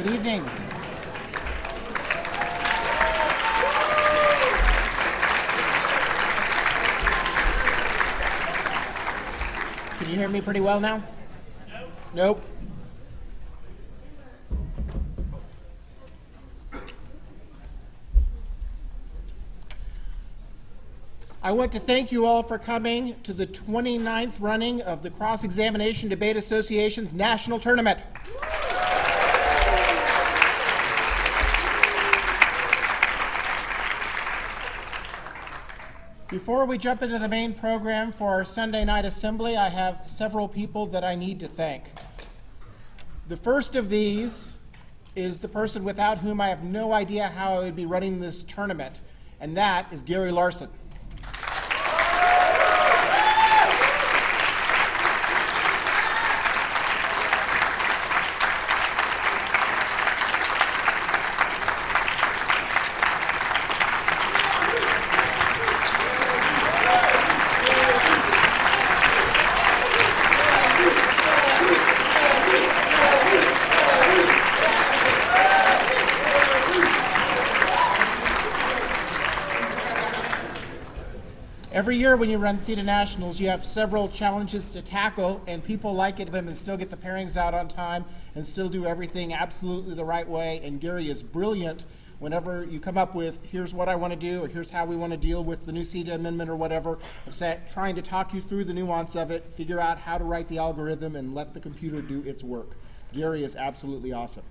Good evening. Can you hear me pretty well now? Nope. I want to thank you all for coming to the 29th running of the Cross-Examination Debate Association's National Tournament. Before we jump into the main program for our Sunday night assembly, I have several people that I need to thank. The first of these is the person without whom I have no idea how I would be running this tournament, and that is Gary Larson. Every year when you run CEDA Nationals, you have several challenges to tackle, and people like it and still get the pairings out on time and still do everything absolutely the right way. And Gary is brilliant whenever you come up with, here's what I want to do, or here's how we want to deal with the new CEDA amendment or whatever, trying to talk you through the nuance of it, figure out how to write the algorithm, and let the computer do its work. Gary is absolutely awesome.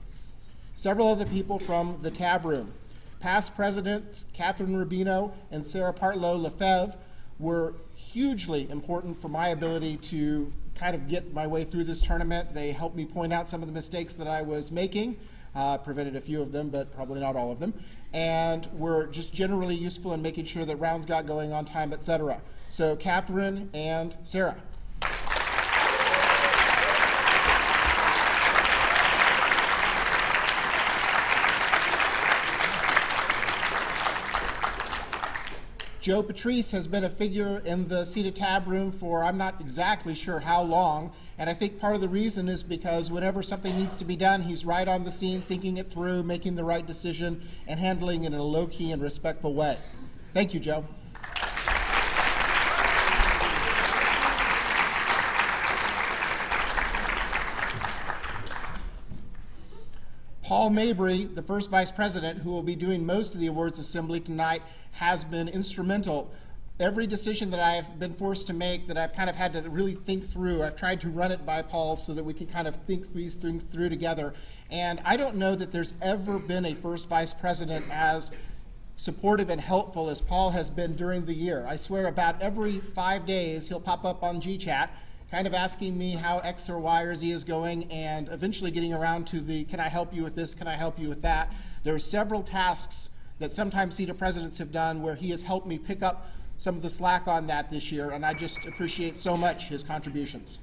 Several other people from the tab room. Past presidents Catherine Rubino and Sarah Partlow Lefebvre were hugely important for my ability to kind of get my way through this tournament. They helped me point out some of the mistakes that I was making, prevented a few of them, but probably not all of them, and were just generally useful in making sure that rounds got going on time, etc. So Catherine and Sarah. Joe Patrice has been a figure in the CEDA tab room for I'm not exactly sure how long, and I think part of the reason is because whenever something needs to be done, he's right on the scene, thinking it through, making the right decision, and handling it in a low-key and respectful way. Thank you, Joe. Paul Mabry, the first vice president, who will be doing most of the awards assembly tonight, has been instrumental. Every decision that I've been forced to make that I've kind of had to really think through, I've tried to run it by Paul so that we can kind of think these things through together. And I don't know that there's ever been a first vice president as supportive and helpful as Paul has been during the year. I swear about every 5 days he'll pop up on GChat kind of asking me how X or Y or Z is going, and eventually getting around to the, can I help you with this, can I help you with that? There are several tasks that sometimes CEDA presidents have done where he has helped me pick up some of the slack on that this year, and I just appreciate so much his contributions.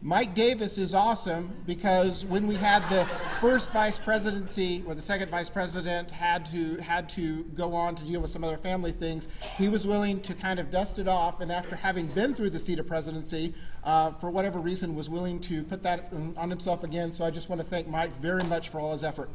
Mike Davis is awesome because when we had the first vice presidency, or the second vice president had to go on to deal with some other family things, he was willing to kind of dust it off, and after having been through the CEDA presidency, for whatever reason, was willing to put that on himself again. So I just want to thank Mike very much for all his effort.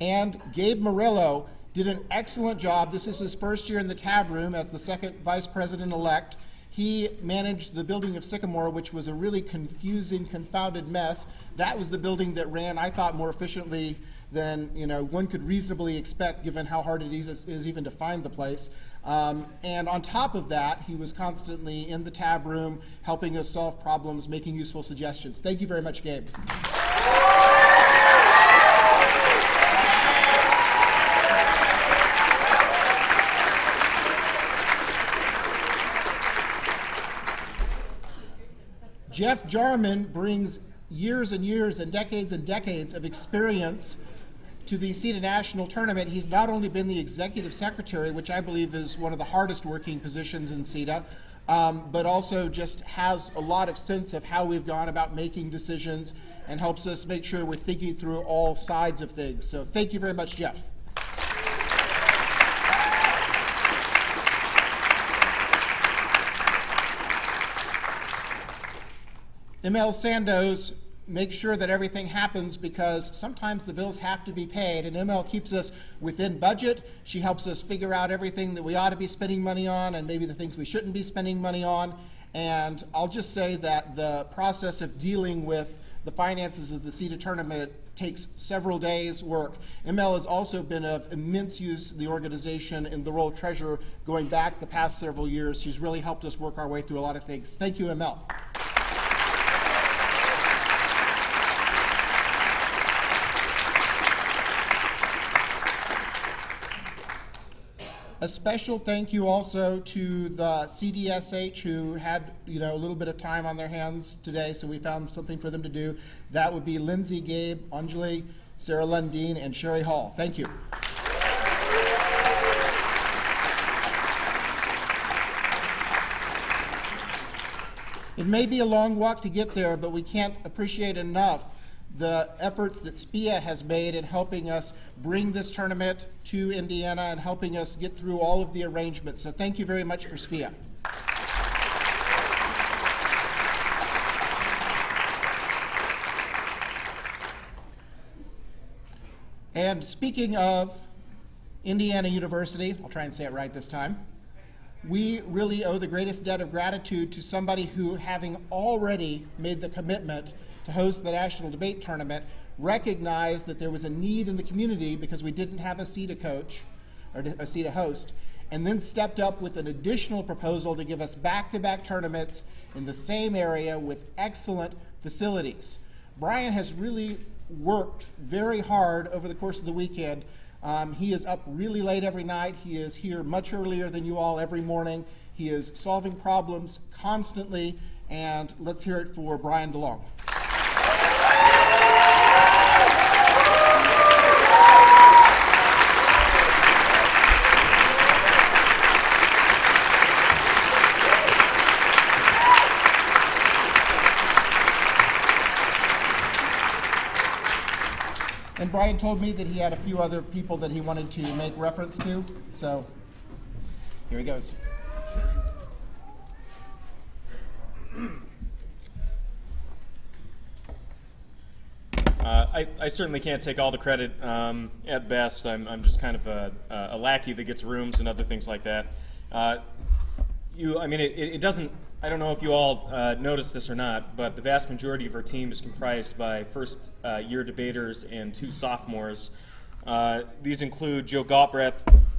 And Gabe Morello did an excellent job. This is his first year in the tab room as the second vice president-elect. He managed the building of Sycamore, which was a really confusing, confounded mess. That was the building that ran, I thought, more efficiently than one could reasonably expect, given how hard it is even to find the place. And on top of that, he was constantly in the tab room, helping us solve problems, making useful suggestions. Thank you very much, Gabe. Jeff Jarman brings years and years and decades of experience to the CEDA National Tournament. He's not only been the executive secretary, which I believe is one of the hardest working positions in CEDA, but also just has a lot of sense of how we've gone about making decisions and helps us make sure we're thinking through all sides of things. So thank you very much, Jeff. ML Sandoz makes sure that everything happens because sometimes the bills have to be paid, and ML keeps us within budget. She helps us figure out everything that we ought to be spending money on and maybe the things we shouldn't be spending money on. And I'll just say that the process of dealing with the finances of the CEDA tournament takes several days' work. ML has also been of immense use in the organization in the role of treasurer going back the past several years. She's really helped us work our way through a lot of things. Thank you, ML. A special thank you also to the CDSH who had a little bit of time on their hands today, so we found something for them to do. That would be Lindsay, Gabe, Anjali, Sarah Lundeen, and Sherry Hall. Thank you. It may be a long walk to get there, but we can't appreciate enough the efforts that SPIA has made in helping us bring this tournament to Indiana and helping us get through all of the arrangements. So thank you very much for SPIA. And speaking of Indiana University, I'll try and say it right this time, we really owe the greatest debt of gratitude to somebody who, having already made the commitment to host the National Debate Tournament, recognized that there was a need in the community because we didn't have a CEDA coach or a CEDA host, and then stepped up with an additional proposal to give us back-to-back tournaments in the same area with excellent facilities. Brian has really worked very hard over the course of the weekend. He is up really late every night. He is here much earlier than you all every morning. He is solving problems constantly, and let's hear it for Brian DeLong. And Brian told me that he had a few other people that he wanted to make reference to, so here he goes. I certainly can't take all the credit. At best, I'm just kind of a lackey that gets rooms and other things like that. It doesn't, I don't know if you all noticed this or not, but the vast majority of our team is comprised by first-year debaters and 2 sophomores. These include Joe Galtbreath,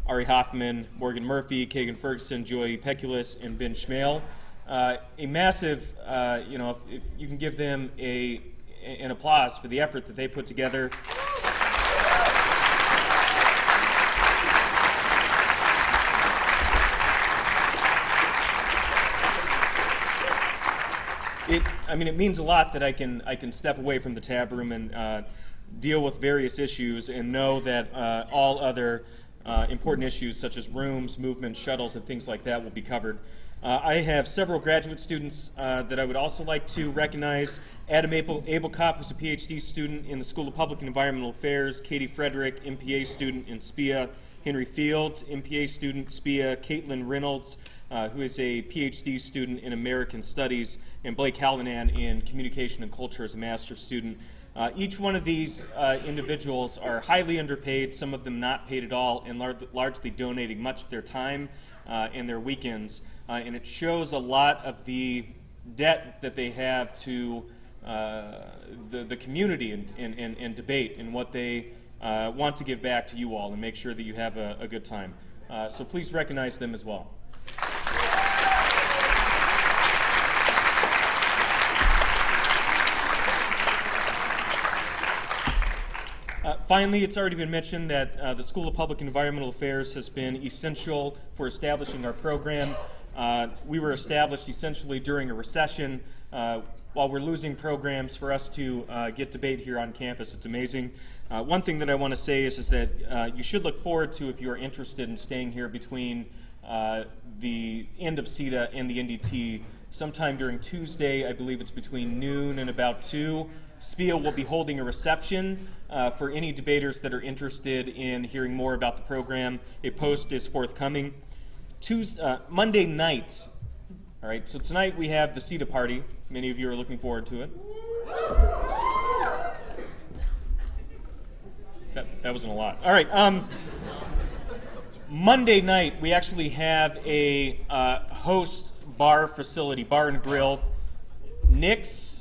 Ari Hoffman, Morgan Murphy, Kagan Ferguson, Joey Peculis, and Ben Schmale. A massive, if you can give them an applause for the effort that they put together. It means a lot that I can step away from the tab room and deal with various issues and know that all other important issues such as rooms, movement, shuttles, and things like that will be covered. I have several graduate students that I would also like to recognize. Adam Abelkop, who's a PhD student in the School of Public and Environmental Affairs, Katie Frederick, MPA student in SPIA, Henry Fields, MPA student, SPIA, Caitlin Reynolds, who is a PhD student in American Studies, and Blake Hallinan in Communication and Culture as a master's student. Each one of these individuals are highly underpaid, some of them not paid at all, and largely donating much of their time and their weekends. And it shows a lot of the debt that they have to the community and debate and what they want to give back to you all and make sure that you have a good time. So please recognize them as well. Finally, it's already been mentioned that the School of Public and Environmental Affairs has been essential for establishing our program. We were established essentially during a recession. While we're losing programs, for us to get debate here on campus, it's amazing. One thing that I want to say is that you should look forward to, if you're interested in staying here between the end of CEDA and the NDT sometime during Tuesday. I believe it's between noon and about 2. SPIA will be holding a reception for any debaters that are interested in hearing more about the program. A post is forthcoming. Monday night, all right, so tonight we have the CEDA party. Many of you are looking forward to it. That wasn't a lot. All right. Monday night, we actually have a host bar facility, bar and grill. Nick's.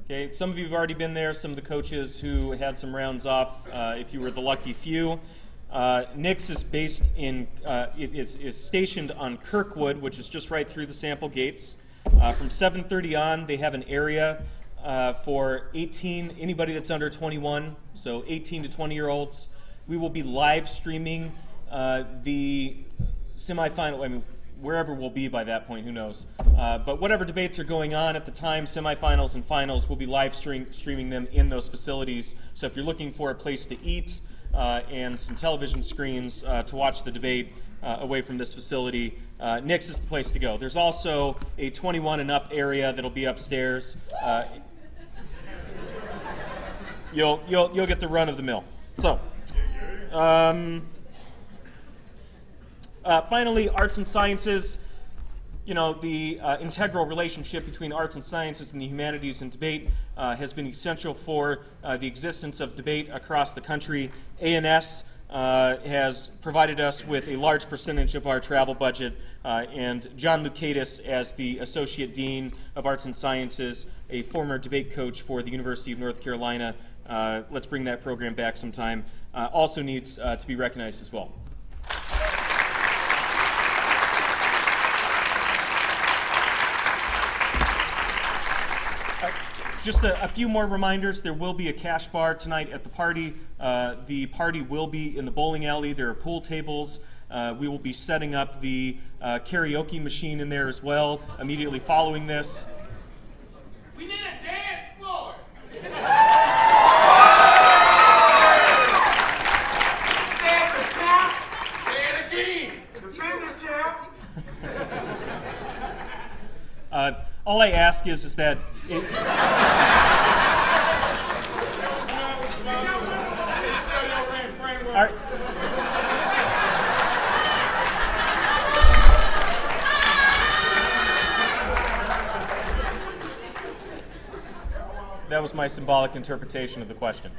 Okay, some of you have already been there. Some of the coaches who had some rounds off, if you were the lucky few. Nick's is based in, is stationed on Kirkwood, which is just right through the sample gates. From 7:30 on, they have an area for anybody that's under 21, so 18 to 20-year-olds. We will be live streaming the semifinal. I mean, wherever we'll be by that point, who knows? But whatever debates are going on at the time, semifinals and finals, we'll be live streaming them in those facilities. So if you're looking for a place to eat and some television screens to watch the debate away from this facility, Nick's is the place to go. There's also a 21 and up area that'll be upstairs. You'll get the run of the mill. So, finally, arts and sciences. You know, the integral relationship between arts and sciences and the humanities and debate has been essential for the existence of debate across the country. A&S has provided us with a large percentage of our travel budget, and John Lukatis, as the Associate Dean of Arts and Sciences, a former debate coach for the University of North Carolina, let's bring that program back sometime, also needs to be recognized as well. Just a few more reminders. There will be a cash bar tonight at the party. The party will be in the bowling alley. There are pool tables. We will be setting up the karaoke machine in there as well immediately following this. We need a dance floor. Say the champ. Say it again. Defend the champ. All I ask is that that was my symbolic interpretation of the question.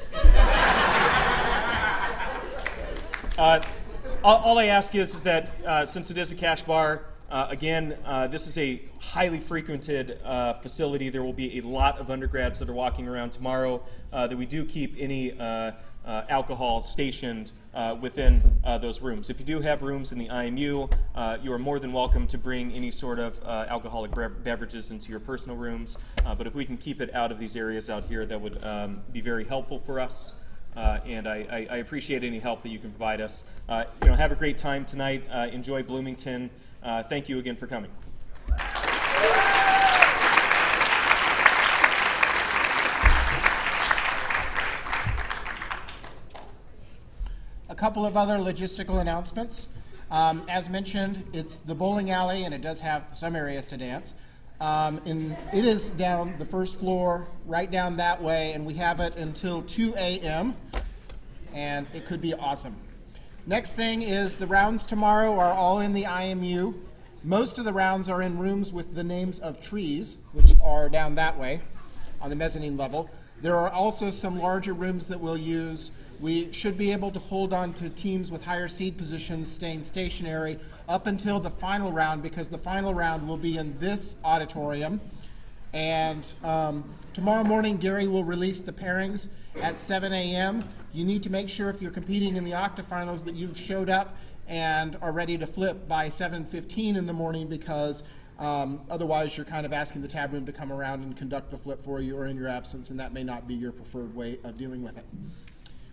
All I ask is that since it is a cash bar, again, this is a highly frequented facility. There will be a lot of undergrads that are walking around tomorrow, that we do keep any alcohol stationed within those rooms. If you do have rooms in the IMU, you are more than welcome to bring any sort of alcoholic beverages into your personal rooms. But if we can keep it out of these areas out here, that would be very helpful for us. And I appreciate any help that you can provide us. Have a great time tonight. Enjoy Bloomington. Thank you again for coming. A couple of other logistical announcements. As mentioned, it's the bowling alley, and it does have some areas to dance. It is down the first floor, right down that way, and we have it until 2 a.m., and it could be awesome. Next thing is the rounds tomorrow are all in the IMU. Most of the rounds are in rooms with the names of trees, which are down that way on the mezzanine level. There are also some larger rooms that we'll use. We should be able to hold on to teams with higher seed positions staying stationary up until the final round, because the final round will be in this auditorium. And tomorrow morning, Gary will release the pairings at 7 a.m. You need to make sure, if you're competing in the octafinals, that you've showed up and are ready to flip by 7:15 in the morning, because otherwise you're kind of asking the tab room to come around and conduct the flip for you or in your absence, and that may not be your preferred way of dealing with it.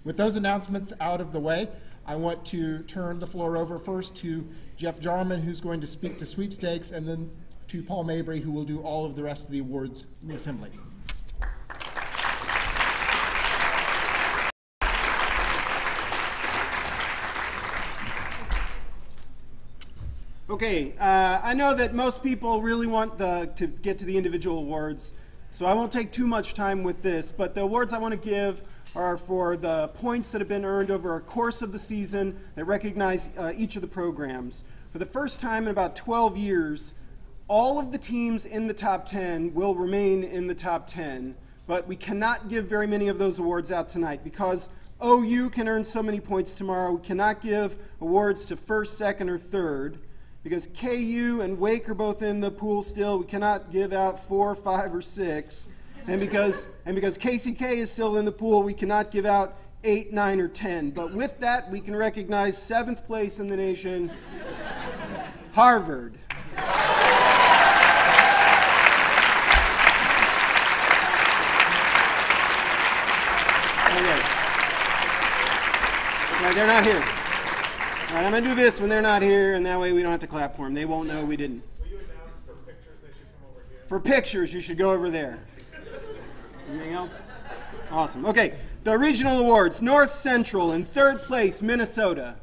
With those announcements out of the way, I want to turn the floor over first to Jeff Jarman, who's going to speak to sweepstakes, and then to Paul Mabry, who will do all of the rest of the awards in the assembly. Okay, I know that most people really want to get to the individual awards, so I won't take too much time with this, but the awards I want to give are for the points that have been earned over a course of the season that recognize each of the programs. For the first time in about 12 years, all of the teams in the top 10 will remain in the top 10, but we cannot give very many of those awards out tonight because OU can earn so many points tomorrow. We cannot give awards to first, second, or third. Because KU and Wake are both in the pool still, we cannot give out 4, 5, or 6. And because KCK is still in the pool, we cannot give out 8, 9, or 10. But with that, we can recognize 7th place in the nation, Harvard. Okay. Right, they're not here. All right, I'm going to do this when they're not here, and that way we don't have to clap for them. They won't know we didn't. Will you announce for pictures they should come over here? For pictures, you should go over there. Anything else? Awesome. Okay, the regional awards. North Central in 3rd place, Minnesota.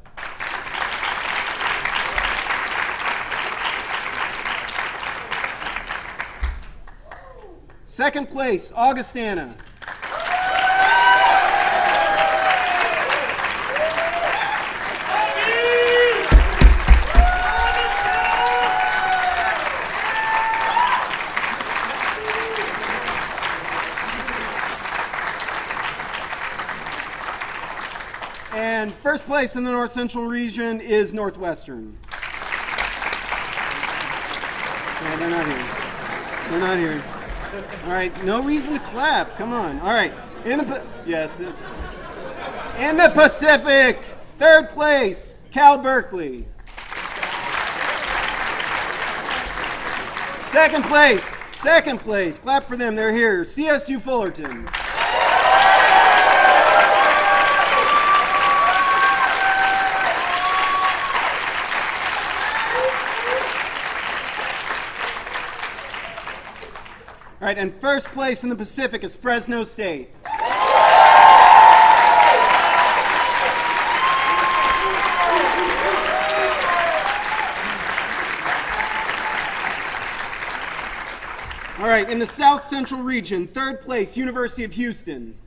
Second place, Augustana. And first place in the North Central region is Northwestern. Yeah, they're not here. They're not here. All right, no reason to clap. Come on. All right. In the Pacific, 3rd place, Cal Berkeley. Second place. Clap for them. They're here. CSU Fullerton. All right, and first place in the Pacific is Fresno State. All right, in the South Central region, 3rd place, University of Houston.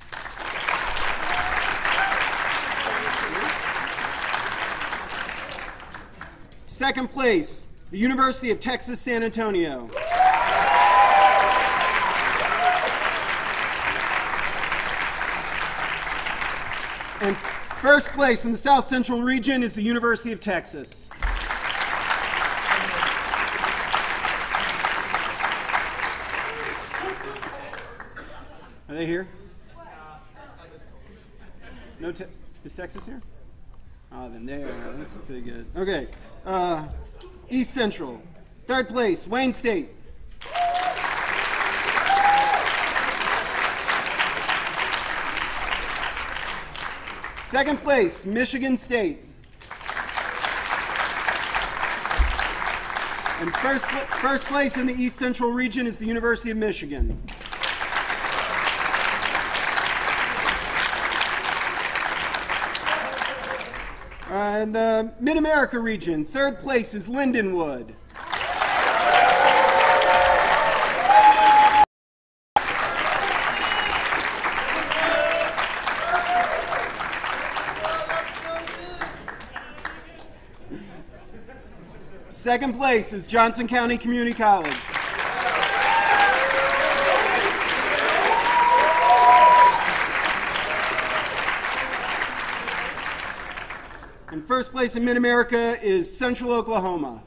Second place, the University of Texas San Antonio. And first place in the South Central region is the University of Texas. Are they here? No, is Texas here? Oh, then they are. That's pretty good. Okay. East Central. 3rd place, Wayne State. Second place, Michigan State. And first place in the East Central region is the University of Michigan. In the Mid-America region, 3rd place is Lindenwood. Second place is Johnson County Community College. And first place in Mid-America is Central Oklahoma.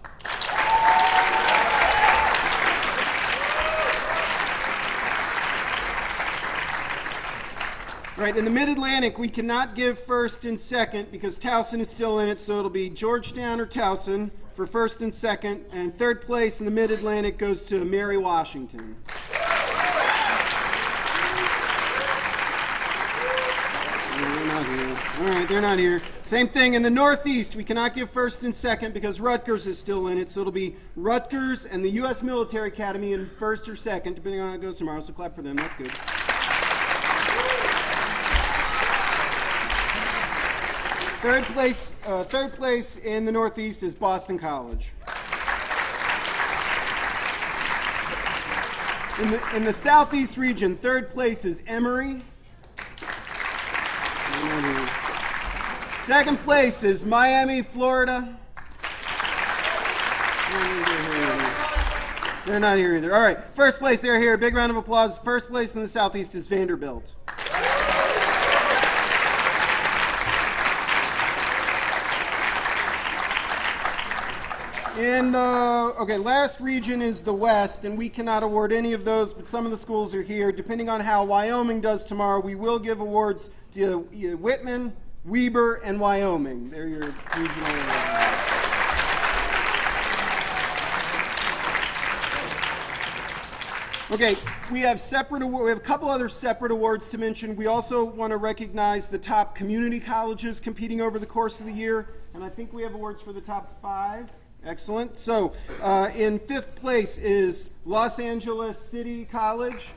Right, in the Mid-Atlantic, we cannot give first and second because Towson is still in it, so it'll be Georgetown or Towson for first and second, and 3rd place in the Mid-Atlantic goes to Mary Washington. They're not here. All right, they're not here. Same thing in the Northeast. We cannot give first and second because Rutgers is still in it, so it'll be Rutgers and the U.S. Military Academy in first or second, depending on how it goes tomorrow, so clap for them. That's good. Third place in the Northeast is Boston College. In the Southeast region, third place is Emory. Second place is Miami, Florida. They're not here either. All right, first place, they're here. Big round of applause. First place in the Southeast is Vanderbilt. Last region is the West, and we cannot award any of those, but some of the schools are here. Depending on how Wyoming does tomorrow, we will give awards to either Whitman, Weber, and Wyoming. They're your regional awards. Okay, we have a couple other separate awards to mention. We also want to recognize the top community colleges competing over the course of the year, and I think we have awards for the top 5. Excellent. So in 5th place is Los Angeles City College.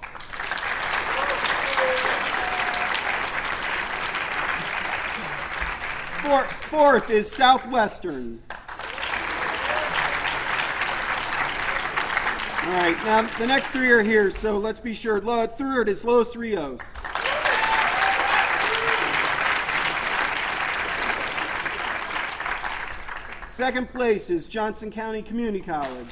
Fourth is Southwestern. All right, now the next 3 are here, so let's be sure. Third is Los Rios. Second place is Johnson County Community College.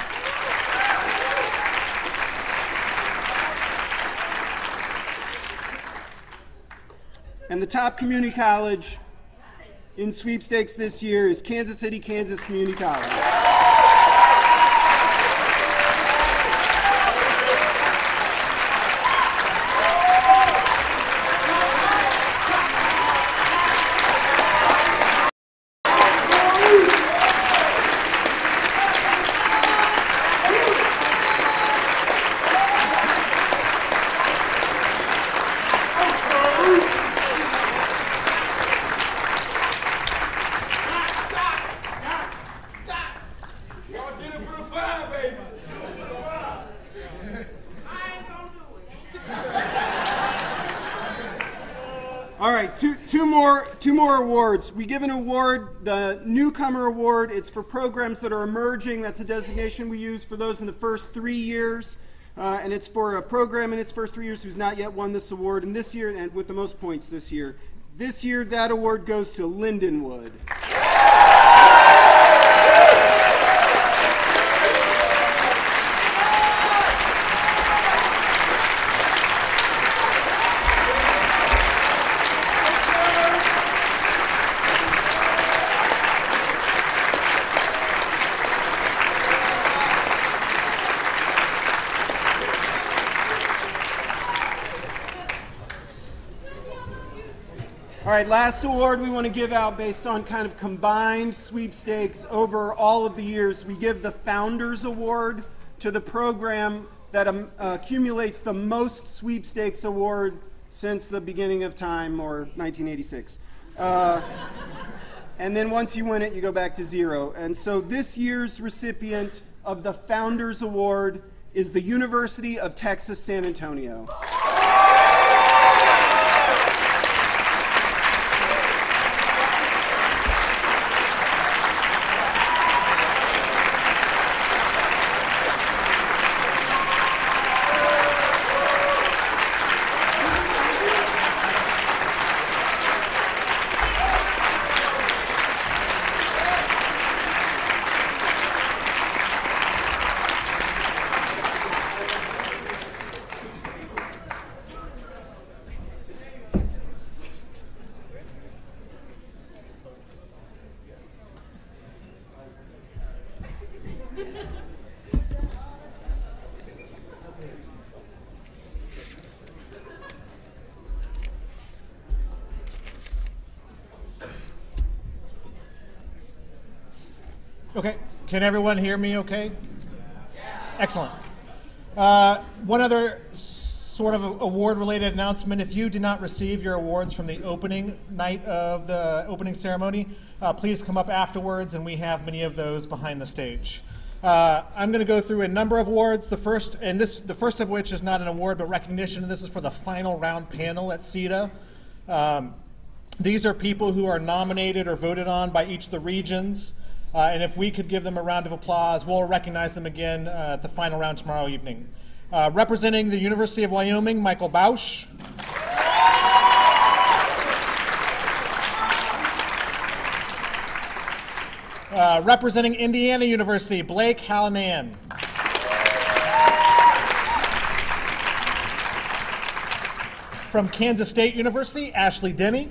And the top community college in sweepstakes this year is Kansas City, Kansas Community College. Two more awards. We give an award, the Newcomer Award. It's for programs that are emerging. That's a designation we use for those in the first 3 years. And it's for a program in its first 3 years who's not yet won this award. And this year, and with the most points this year, that award goes to Lindenwood. All right, last award we want to give out based on kind of combined sweepstakes over all of the years. We give the Founders Award to the program that accumulates the most sweepstakes award since the beginning of time, or 1986. And then once you win it, you go back to 0. And so this year's recipient of the Founders Award is the University of Texas, San Antonio. Okay, can everyone hear me okay? Excellent. One other sort of award-related announcement. If you did not receive your awards from the opening night of the opening ceremony, please come up afterwards, and we have many of those behind the stage. I'm going to go through a number of awards. The first of which is not an award but recognition. This is for the final round panel at CEDA. These are people who are nominated or voted on by each of the regions. And if we could give them a round of applause, we'll recognize them again at the final round tomorrow evening. Representing the University of Wyoming, Michael Bausch. Representing Indiana University, Blake Hallinan. From Kansas State University, Ashley Denny.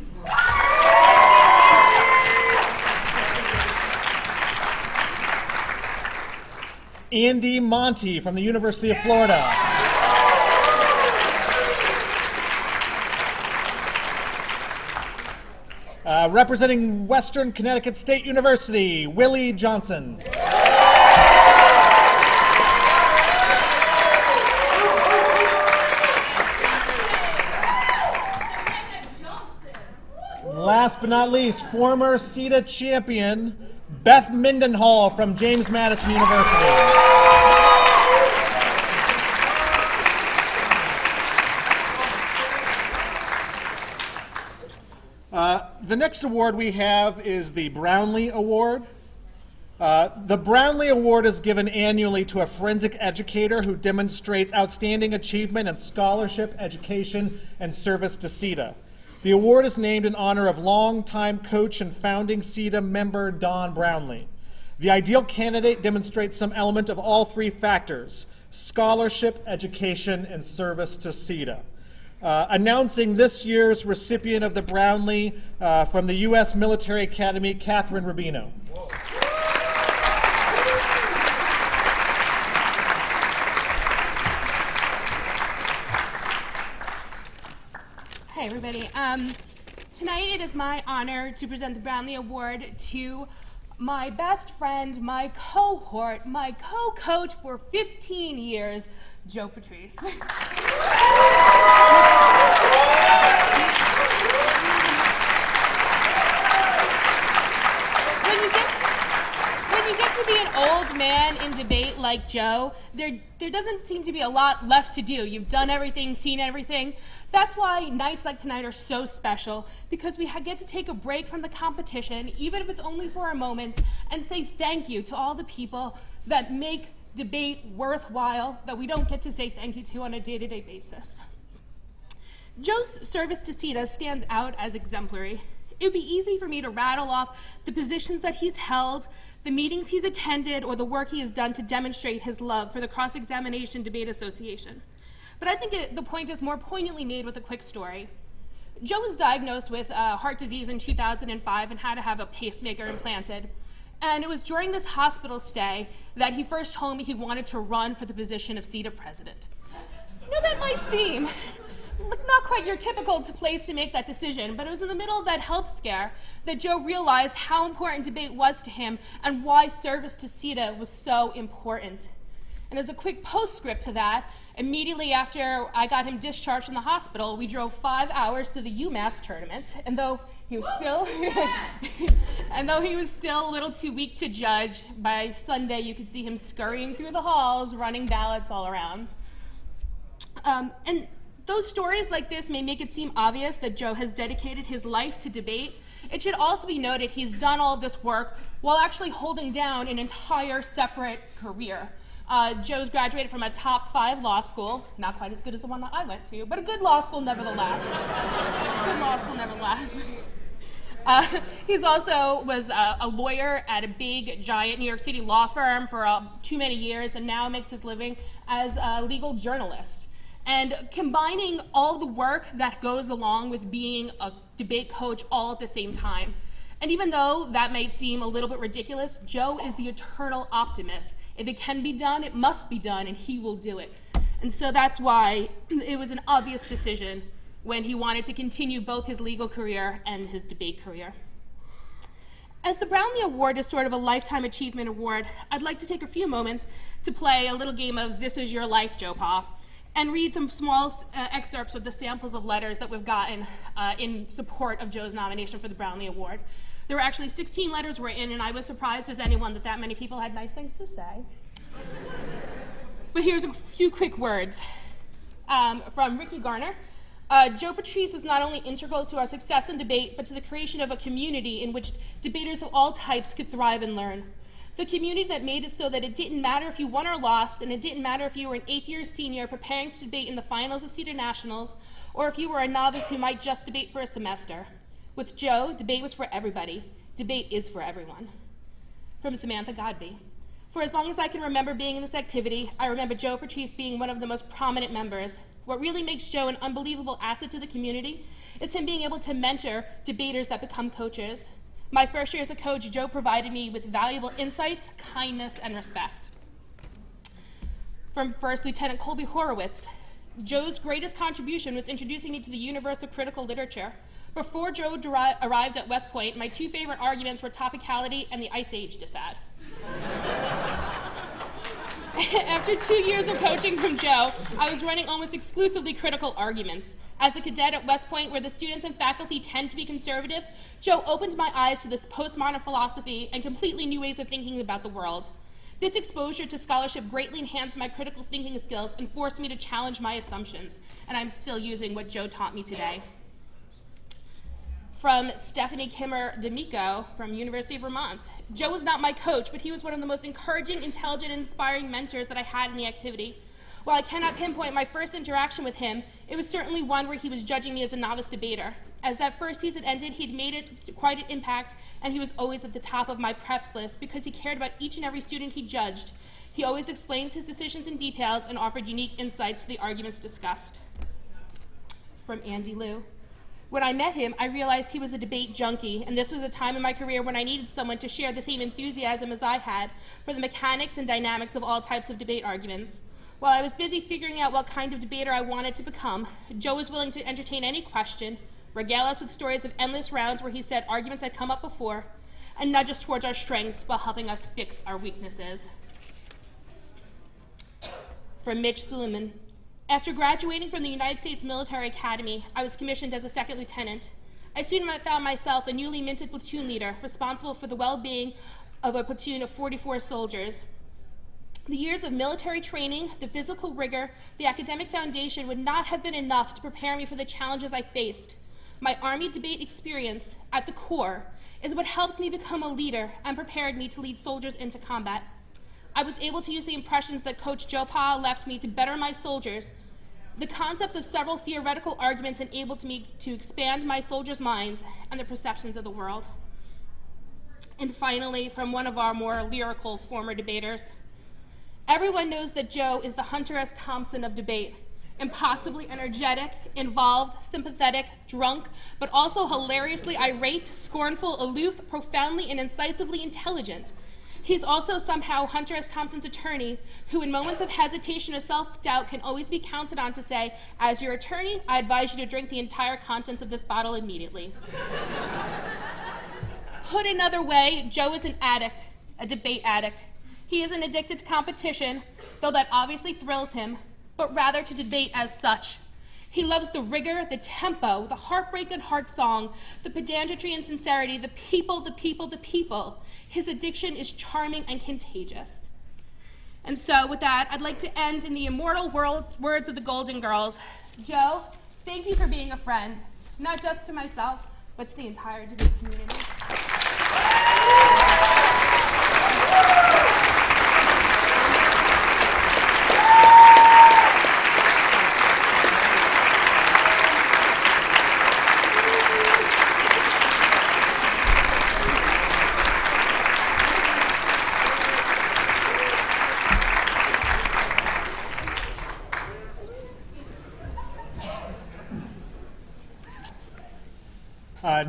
Andy Monty from the University of Florida. Representing Western Connecticut State University, Willie Johnson. Last but not least, former CEDA champion, Beth Mendenhall from James Madison University. The next award we have is the Brownlee Award. The Brownlee Award is given annually to a forensic educator who demonstrates outstanding achievement in scholarship, education, and service to CEDA. The award is named in honor of longtime coach and founding CEDA member Don Brownlee. The ideal candidate demonstrates some element of all three factors: scholarship, education, and service to CEDA. Announcing this year's recipient of the Brownlee from the U.S. Military Academy, Catherine Rubino. Hi, everybody. Tonight it is my honor to present the Brownlee Award to my best friend, my cohort, my co-coach for 15 years, Joe Patrice. When you get to be an old man in debate like Joe, there doesn't seem to be a lot left to do. You've done everything, seen everything. That's why nights like tonight are so special, because we get to take a break from the competition, even if it's only for a moment, and say thank you to all the people that make debate worthwhile, that we don't get to say thank you to on a day-to-day basis. Joe's service to CEDA stands out as exemplary. It would be easy for me to rattle off the positions that he's held, the meetings he's attended, or the work he has done to demonstrate his love for the Cross-Examination Debate Association. But I think the point is more poignantly made with a quick story. Joe was diagnosed with heart disease in 2005 and had to have a pacemaker implanted. And it was during this hospital stay that he first told me he wanted to run for the position of CEDA president. Now that might seem not quite your typical place to make that decision, but it was in the middle of that health scare that Joe realized how important debate was to him and why service to CEDA was so important. And as a quick postscript to that, immediately after I got him discharged from the hospital, we drove 5 hours to the UMass tournament, and though he was still a little too weak to judge, by Sunday you could see him scurrying through the halls, running ballots all around. And those stories like this may make it seem obvious that Joe has dedicated his life to debate. It should also be noted he's done all of this work while actually holding down an entire separate career. Joe's graduated from a top 5 law school, not quite as good as the one that I went to, but a good law school nevertheless. Good law school nevertheless. He's also was a lawyer at a big, giant New York City law firm for too many years, and now makes his living as a legal journalist. And combining all the work that goes along with being a debate coach all at the same time. And even though that might seem a little bit ridiculous, Joe is the eternal optimist. If it can be done, it must be done, and he will do it. And so that's why it was an obvious decision when he wanted to continue both his legal career and his debate career. As the Brownlee Award is sort of a lifetime achievement award, I'd like to take a few moments to play a little game of This Is Your Life, Joe Pa, and read some small excerpts of the samples of letters that we've gotten in support of Joe's nomination for the Brownlee Award. There were actually 16 letters written, and I was surprised as anyone that many people had nice things to say. But here's a few quick words. From Ricky Garner. Joe Patrice was not only integral to our success in debate, but to the creation of a community in which debaters of all types could thrive and learn. The community that made it so that it didn't matter if you won or lost, and it didn't matter if you were an 8th-year senior preparing to debate in the finals of CEDA Nationals, or if you were a novice who might just debate for a semester. With Joe, debate was for everybody. Debate is for everyone. From Samantha Godby. For as long as I can remember being in this activity, I remember Joe Patrice being one of the most prominent members. What really makes Joe an unbelievable asset to the community is him being able to mentor debaters that become coaches. My first year as a coach, Joe provided me with valuable insights, kindness, and respect. From First Lieutenant Colby Horowitz, Joe's greatest contribution was introducing me to the universe of critical literature. Before Joe arrived at West Point, my 2 favorite arguments were topicality and the Ice Age dissad. After 2 years of coaching from Joe, I was running almost exclusively critical arguments. As a cadet at West Point, where the students and faculty tend to be conservative, Joe opened my eyes to this postmodern philosophy and completely new ways of thinking about the world. This exposure to scholarship greatly enhanced my critical thinking skills and forced me to challenge my assumptions, and I'm still using what Joe taught me today. From Stephanie Kimmer D'Amico from University of Vermont. Joe was not my coach, but he was one of the most encouraging, intelligent, and inspiring mentors that I had in the activity. While I cannot pinpoint my first interaction with him, it was certainly one where he was judging me as a novice debater. As that first season ended, he'd made it quite an impact, and he was always at the top of my preps list because he cared about each and every student he judged. He always explains his decisions in details and offered unique insights to the arguments discussed. From Andy Liu. When I met him, I realized he was a debate junkie, and this was a time in my career when I needed someone to share the same enthusiasm as I had for the mechanics and dynamics of all types of debate arguments. While I was busy figuring out what kind of debater I wanted to become, Joe was willing to entertain any question, regale us with stories of endless rounds where he said arguments had come up before, and nudge us towards our strengths while helping us fix our weaknesses. From Mitch Suleiman. After graduating from the United States Military Academy, I was commissioned as a 2nd lieutenant. I soon found myself a newly minted platoon leader responsible for the well-being of a platoon of 44 soldiers. The years of military training, the physical rigor, the academic foundation would not have been enough to prepare me for the challenges I faced. My Army debate experience, at the core, is what helped me become a leader and prepared me to lead soldiers into combat. I was able to use the impressions that Coach Joe Pa left me to better my soldiers. The concepts of several theoretical arguments enabled me to expand my soldiers' minds and their perceptions of the world. And finally, from one of our more lyrical former debaters, everyone knows that Joe is the Hunter S. Thompson of debate. Impossibly energetic, involved, sympathetic, drunk, but also hilariously irate, scornful, aloof, profoundly and incisively intelligent. He's also somehow Hunter S. Thompson's attorney, who in moments of hesitation or self-doubt can always be counted on to say, as your attorney, I advise you to drink the entire contents of this bottle immediately. Put another way, Joe is an addict, a debate addict. He isn't addicted to competition, though that obviously thrills him, but rather to debate as such. He loves the rigor, the tempo, the heartbreak and heart song, the pedantry and sincerity, the people, the people, the people. His addiction is charming and contagious. And so with that, I'd like to end in the immortal words of the Golden Girls. Joe, thank you for being a friend, not just to myself, but to the entire debate community.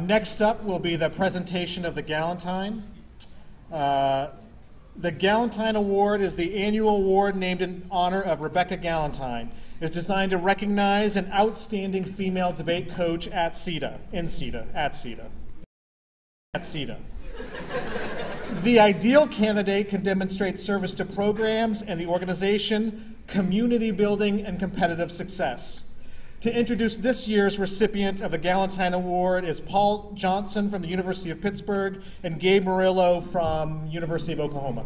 Next up will be the presentation of the Galentine. The Galentine Award is the annual award named in honor of Rebecca Galentine. It's designed to recognize an outstanding female debate coach at CEDA, at CEDA. The ideal candidate can demonstrate service to programs and the organization, community building, and competitive success. To introduce this year's recipient of the Galentine Award is Paul Johnson from the University of Pittsburgh and Gabe Murillo from University of Oklahoma.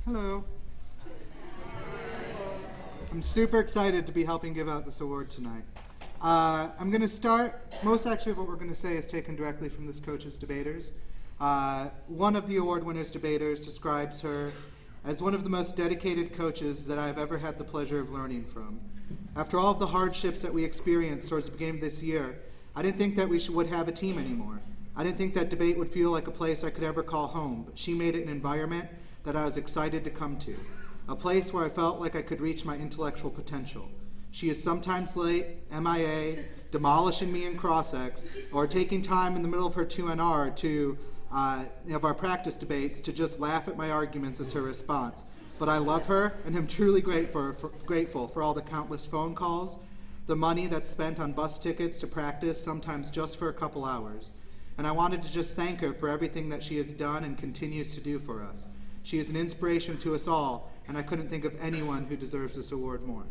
Hello. I'm super excited to be helping give out this award tonight. I'm going to start, most actually of what we're going to say is taken directly from this coach's debaters. One of the award winner's debaters describes her as one of the most dedicated coaches that I've ever had the pleasure of learning from. After all of the hardships that we experienced towards the beginning of this year, I didn't think that we would have a team anymore. I didn't think that debate would feel like a place I could ever call home, but she made it an environment that I was excited to come to, a place where I felt like I could reach my intellectual potential. She is sometimes late, MIA, demolishing me in cross-ex, or taking time in the middle of her 2NR to of our practice debates to just laugh at my arguments as her response. But I love her and am truly grateful for all the countless phone calls, the money that's spent on bus tickets to practice, sometimes just for a couple hours. And I wanted to just thank her for everything that she has done and continues to do for us. She is an inspiration to us all, and I couldn't think of anyone who deserves this award more.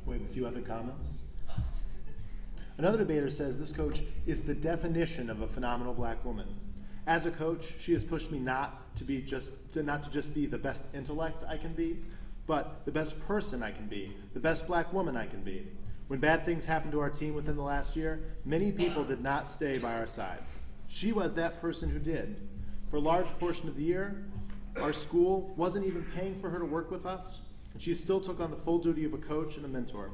We have a few other comments. Another debater says this coach is the definition of a phenomenal black woman. As a coach, she has pushed me not to just be the best intellect I can be, but the best person I can be, the best black woman I can be. When bad things happened to our team within the last year, many people did not stay by our side. She was that person who did. For a large portion of the year, our school wasn't even paying for her to work with us, and she still took on the full duty of a coach and a mentor.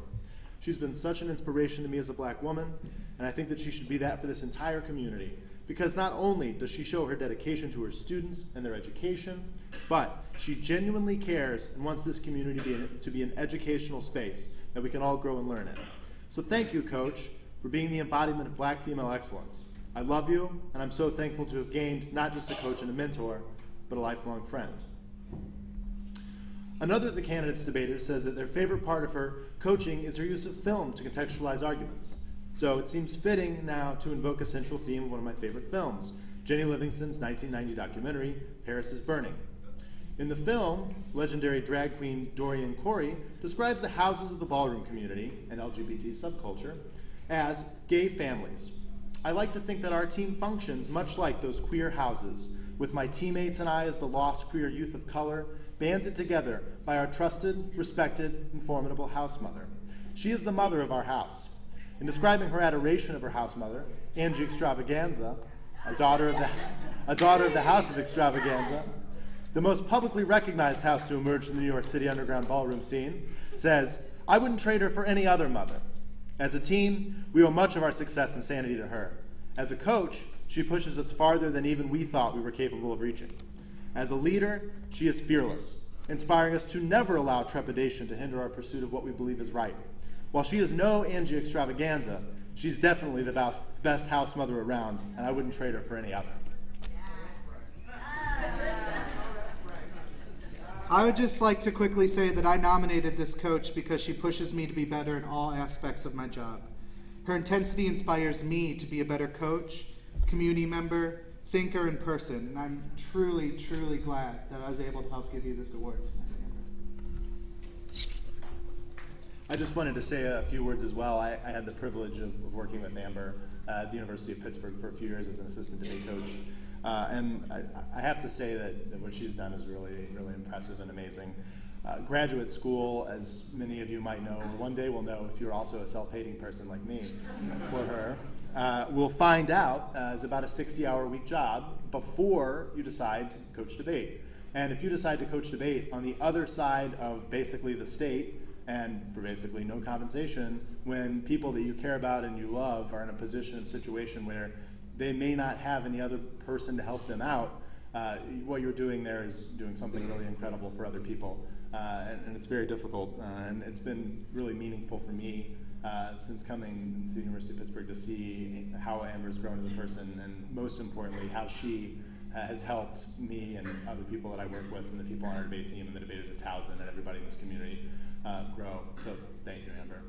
She's been such an inspiration to me as a black woman, and I think that she should be that for this entire community, because not only does she show her dedication to her students and their education, but she genuinely cares and wants this community to be an educational space that we can all grow and learn in. So thank you, Coach, for being the embodiment of black female excellence. I love you, and I'm so thankful to have gained not just a coach and a mentor, but a lifelong friend. Another of the candidates' debaters says that their favorite part of her coaching is her use of film to contextualize arguments. So it seems fitting now to invoke a central theme of one of my favorite films, Jenny Livingston's 1990 documentary, Paris is Burning. In the film, legendary drag queen Dorian Corey describes the houses of the ballroom community and LGBT subculture as gay families. I like to think that our team functions much like those queer houses, with my teammates and I as the lost queer youth of color, banded together by our trusted, respected, and formidable house mother. She is the mother of our house. In describing her adoration of her house mother, Angie Extravaganza, a daughter of the House of Extravaganza, the most publicly recognized house to emerge from the New York City underground ballroom scene, says, "I wouldn't trade her for any other mother." As a team, we owe much of our success and sanity to her. As a coach, she pushes us farther than even we thought we were capable of reaching. As a leader, she is fearless, inspiring us to never allow trepidation to hinder our pursuit of what we believe is right. While she is no Angie Extravaganza, she's definitely the best house mother around, and I wouldn't trade her for any other. I would just like to quickly say that I nominated this coach because she pushes me to be better in all aspects of my job. Her intensity inspires me to be a better coach, community member, thinker, and person, and I'm truly, truly glad that I was able to help give you this award tonight, Amber. I just wanted to say a few words as well. I had the privilege of working with Amber at the University of Pittsburgh for a few years as an assistant debate coach. And I have to say that what she's done is really, really impressive and amazing. Graduate school, as many of you might know, or one day will know if you're also a self-hating person like me or her, will find out is about a 60-hour-a-week job before you decide to coach debate. And if you decide to coach debate on the other side of basically the state, and for basically no compensation, when people that you care about and you love are in a position and situation where they may not have any other person to help them out, what you're doing there is doing something really incredible for other people. And it's very difficult, and it's been really meaningful for me since coming to the University of Pittsburgh to see how Amber's grown as a person, and most importantly, how she has helped me and other people that I work with, and the people on our debate team, and the debaters at Towson, and everybody in this community grow. So thank you, Amber.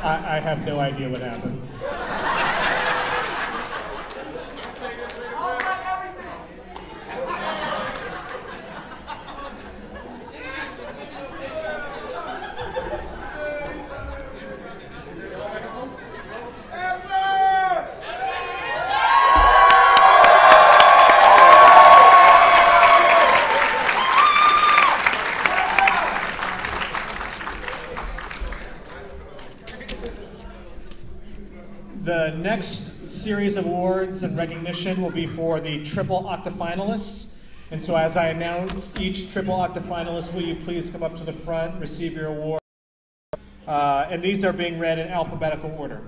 I have no idea what happened. The next series of awards and recognition will be for the triple octafinalists. And so as I announce each triple octafinalist, will you please come up to the front, receive your award. And these are being read in alphabetical order.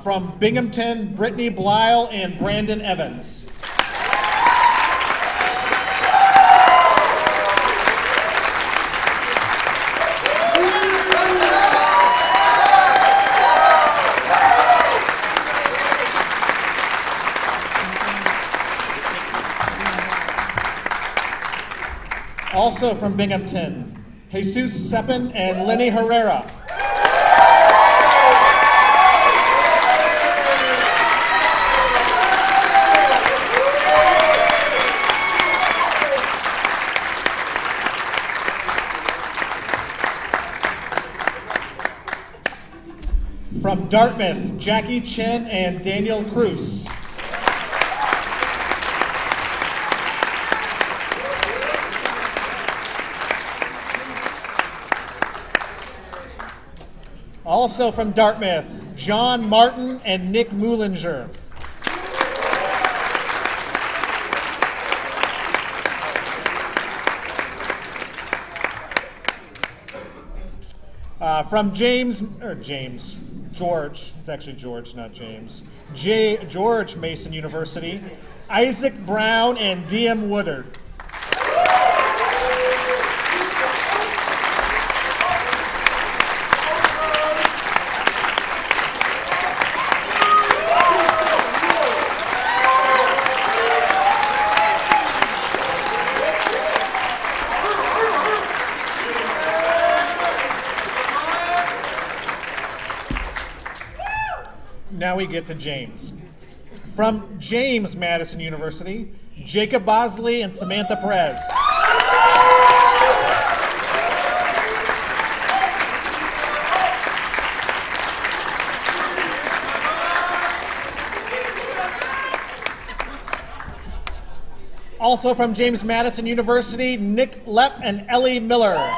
From Binghamton, Brittany Blyle and Brandon Evans. Also from Binghamton, Jesus Seppin and Lenny Herrera. From Dartmouth, Jackie Chen and Daniel Cruz. Also from Dartmouth, John Martin and Nick Mullinger. From George, it's actually George, not James, George Mason University, Isaac Brown and D.M. Woodard. Now we get to James. From James Madison University, Jacob Bosley and Samantha Perez. Also from James Madison University, Nick Lepp and Ellie Miller.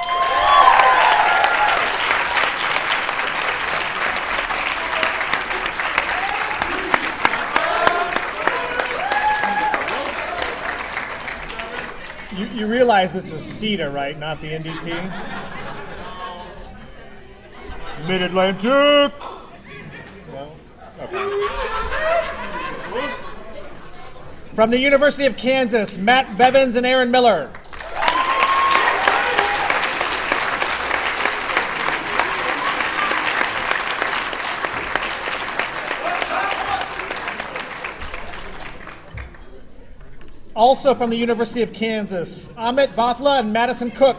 You realize this is CEDA, right? Not the NDT? Mid-Atlantic! No? Okay. From the University of Kansas, Matt Bevins and Aaron Miller. Also from the University of Kansas, Amit Vathla and Madison Cook.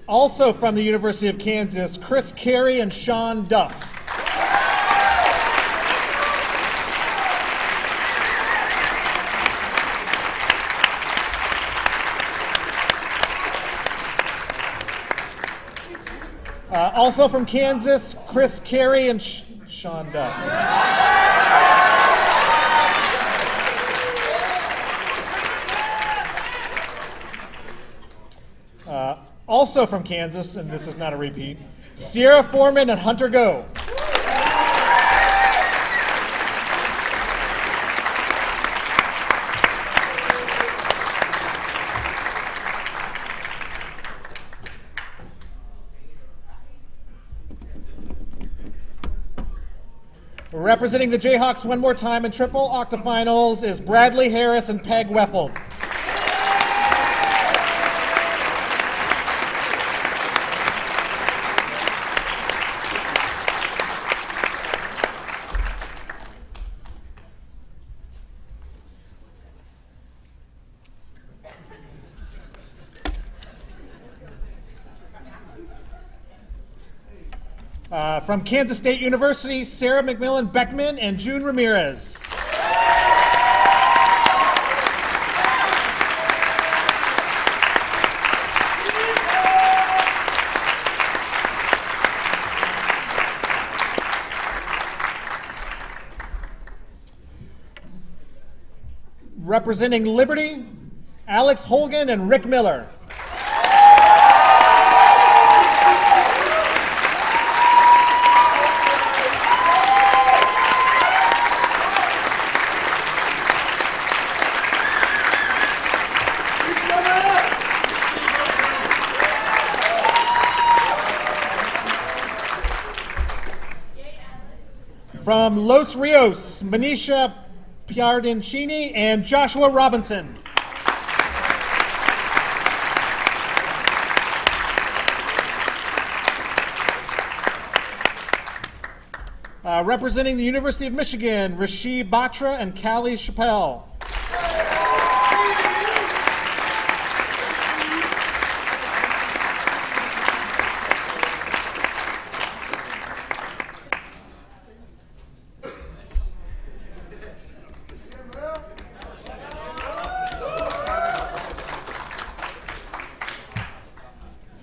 Also from the University of Kansas, Chris Carey and Sean Duff. Also from Kansas, Chris Carey and Sean Duff. Also from Kansas, and this is not a repeat, Sierra Foreman and Hunter Go. Representing the Jayhawks one more time in triple octafinals is Bradley Harris and Peg Weffel. From Kansas State University, Sarah McMillan Beckman and June Ramirez. Representing Liberty, Alex Holgan and Rick Miller. From Los Rios, Manisha Piardincini and Joshua Robinson. Representing the University of Michigan, Rishi Batra and Callie Chappelle.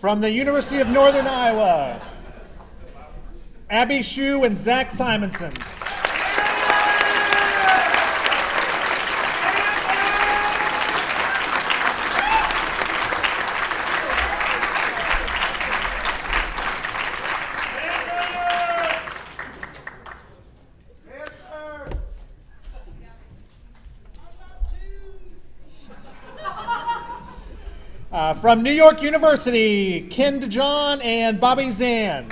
From the University of Northern Iowa, Abby Shue and Zach Simonson. From New York University, Ken DeJohn and Bobby Zan.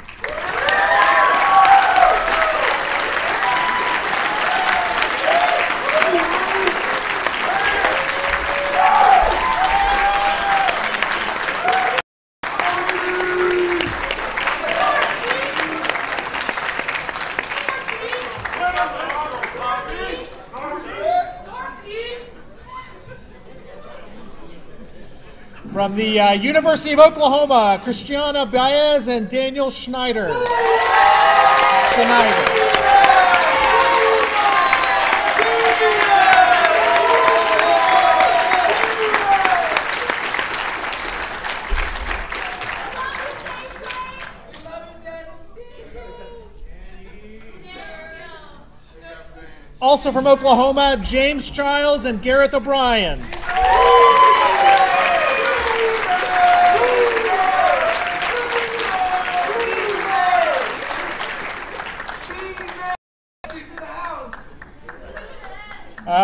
From the University of Oklahoma, Christiana Baez and Daniel Schneider. Also from Oklahoma, James Childs and Gareth O'Brien.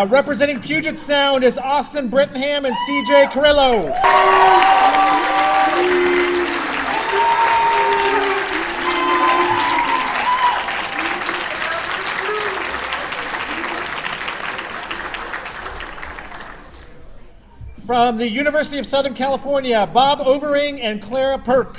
Representing Puget Sound is Austin Brittenham and CJ Carrillo. From the University of Southern California, Bob Overing and Clara Perk.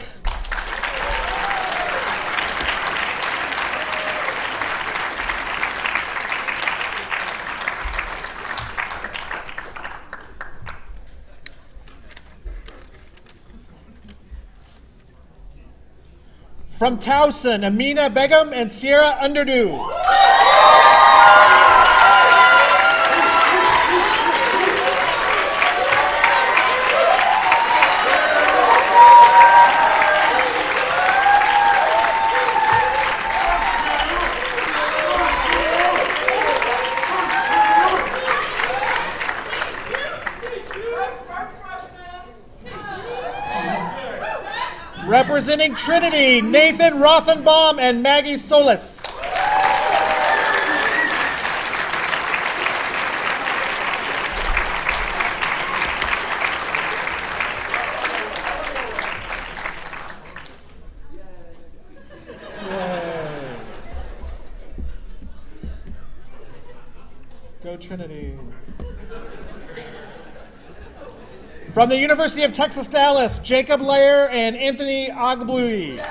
From Towson, Amina Begum and Sierra Underdew. Representing Trinity, Nathan Rothenbaum and Maggie Solis. Yay. Go Trinity. From the University of Texas Dallas, Jacob Lair and Anthony Agblui.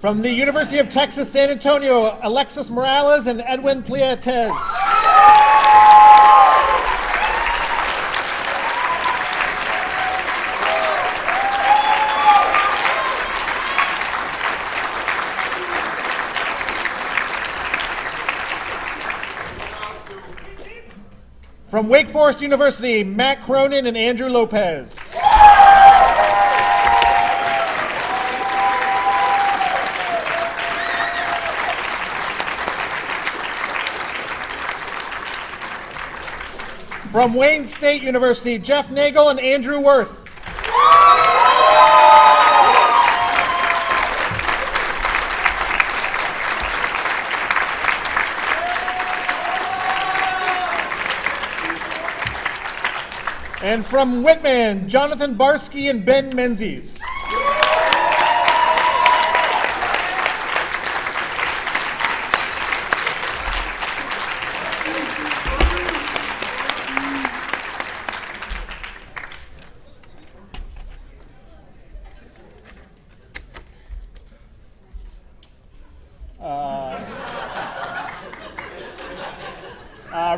From the University of Texas, San Antonio, Alexis Morales and Edwin Pliates. From Wake Forest University, Matt Cronin and Andrew Lopez. From Wayne State University, Jeff Nagel and Andrew Worth. And from Whitman, Jonathan Barsky and Ben Menzies.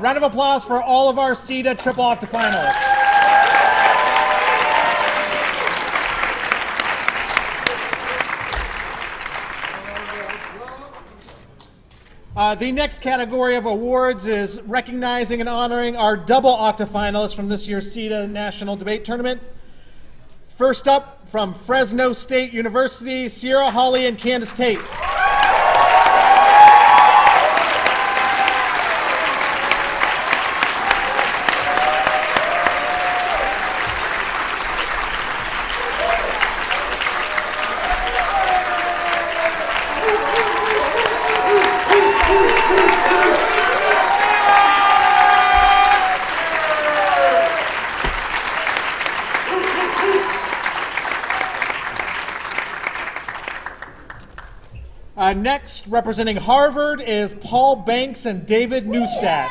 Round of applause for all of our CEDA triple octafinalists. The next category of awards is recognizing and honoring our double octafinalists from this year's CEDA National Debate Tournament. First up, from Fresno State University, Sierra Hawley and Candace Tate. Next, representing Harvard, is Paul Banks and David Neustadt.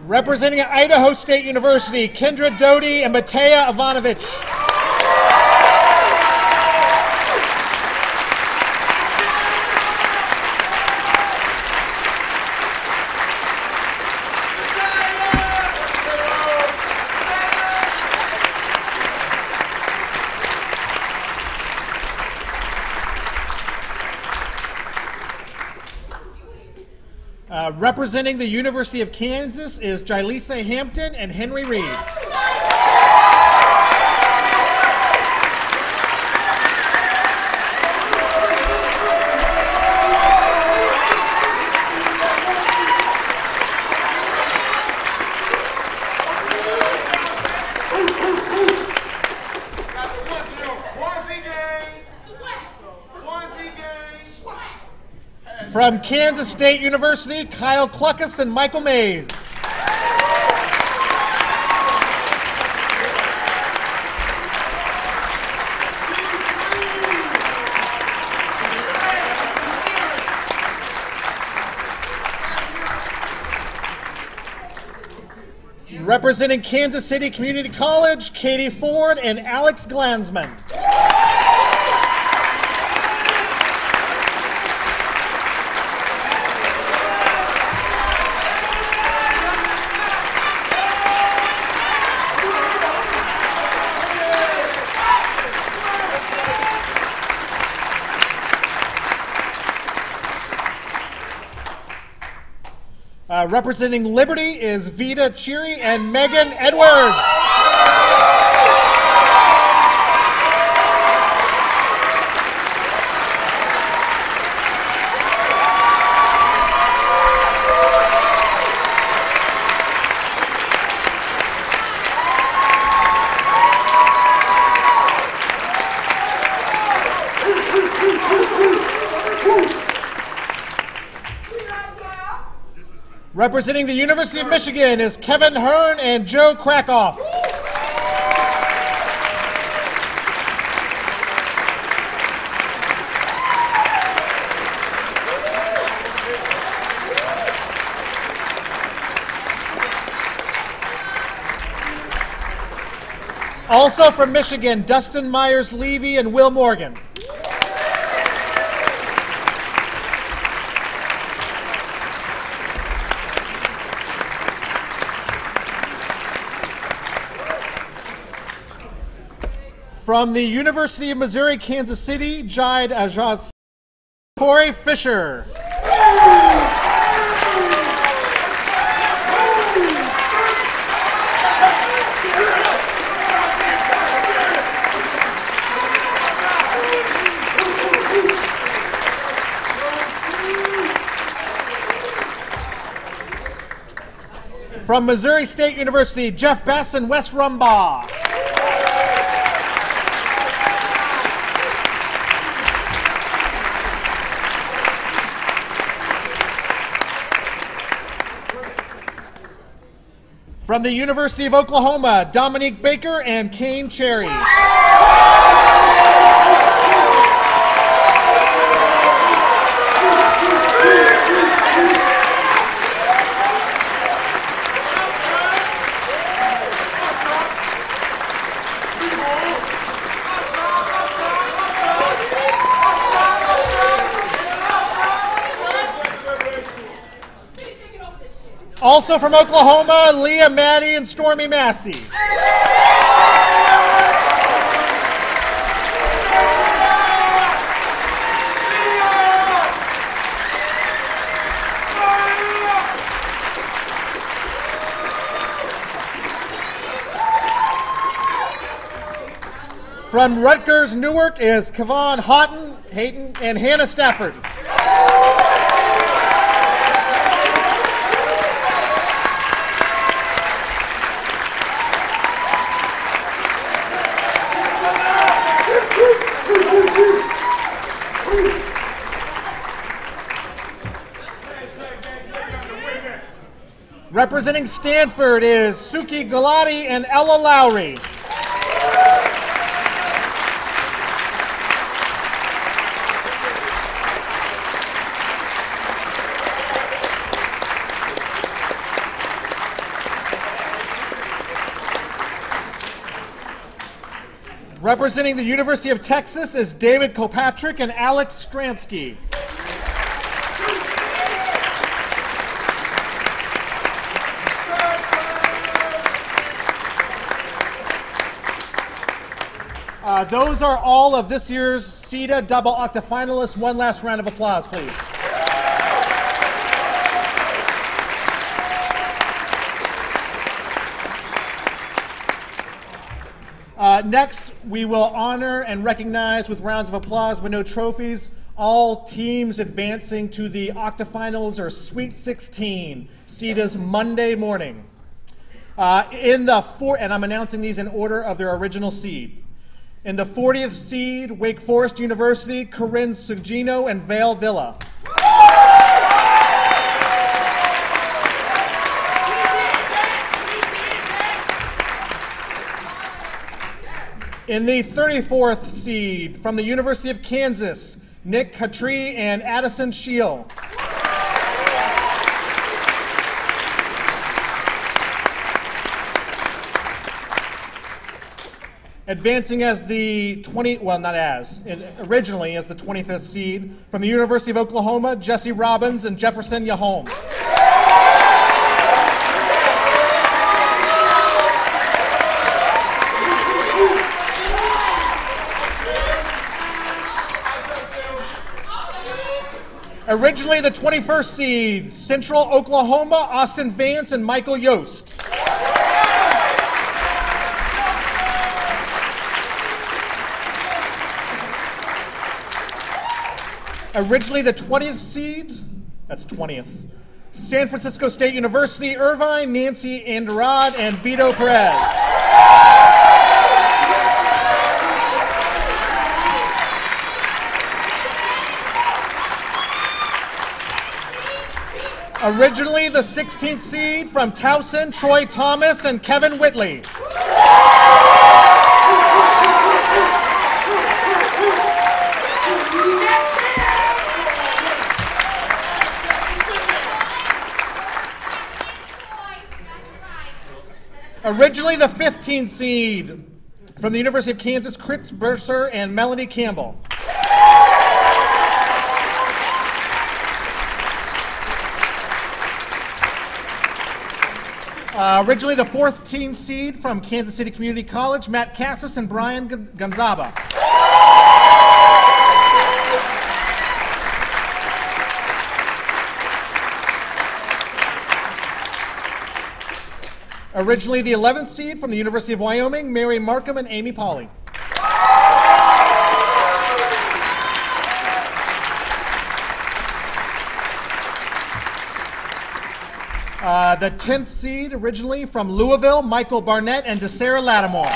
Representing Idaho State University, Kendra Doty and Mateja Ivanovich. Representing the University of Kansas is Jylisa Hampton and Henry Reed. From Kansas State University, Kyle Cluckus and Michael Mays. Representing Kansas City Community College, Katie Ford and Alex Glansman. Representing Liberty is Vita Cheery and Megan Edwards. Representing the University of Michigan is Kevin Hearn and Joe Krakoff. Also from Michigan, Dustin Myers-Levy and Will Morgan. From the University of Missouri, Kansas City, Jide Ajaz, Corey Fisher. From Missouri State University, Jeff Bess and Wes Rumbaugh. From the University of Oklahoma, Dominique Baker and Kane Cherry. Also from Oklahoma, Leah Maddie and Stormy Massey. From Rutgers, Newark is Kevon Hayton and Hannah Stafford. Representing Stanford is Suki Galati and Ella Lowry. Representing the University of Texas is David Kilpatrick and Alex Stransky. Those are all of this year's CEDA double octa finalists. One last round of applause, please. Next, we will honor and recognize with rounds of applause but no trophies all teams advancing to the octafinals or Sweet 16, CEDA's Monday morning. And I'm announcing these in order of their original seed. In the 40th seed, Wake Forest University, Corinne Sugino and Vale Villa. In the 34th seed, from the University of Kansas, Nick Katri and Addison Shield. Advancing as the originally as the 25th seed, from the University of Oklahoma, Jesse Robbins and Jefferson Yahom. Originally the 21st seed, Central Oklahoma, Austin Vance and Michael Yost. Originally the 20th seed, that's 20th, San Francisco State University, Irvine, Nancy Andarad, and Vito Perez. Originally the 16th seed, from Towson, Troy Thomas and Kevin Whitley. Originally the 15th seed, from the University of Kansas, Chris Burser and Melanie Campbell. Originally the 14th seed from Kansas City Community College, Matt Cassis and Brian Gonzaba. Originally the 11th seed from the University of Wyoming, Mary Markham and Amy Pauley. The 10th seed originally from Louisville, Michael Barnett and DeSarah Lattimore.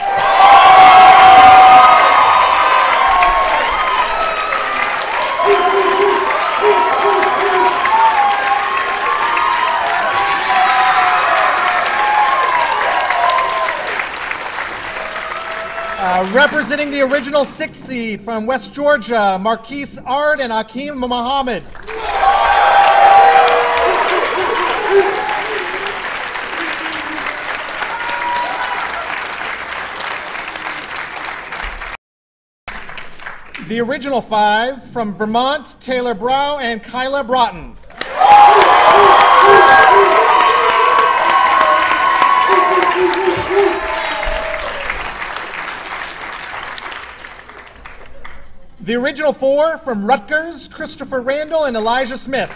Representing the original 6th seed from West Georgia, Marquise Ard and Akeem Muhammad. The original 5 from Vermont, Taylor Brow and Kyla Broughton. The original 4 from Rutgers, Christopher Randall and Elijah Smith.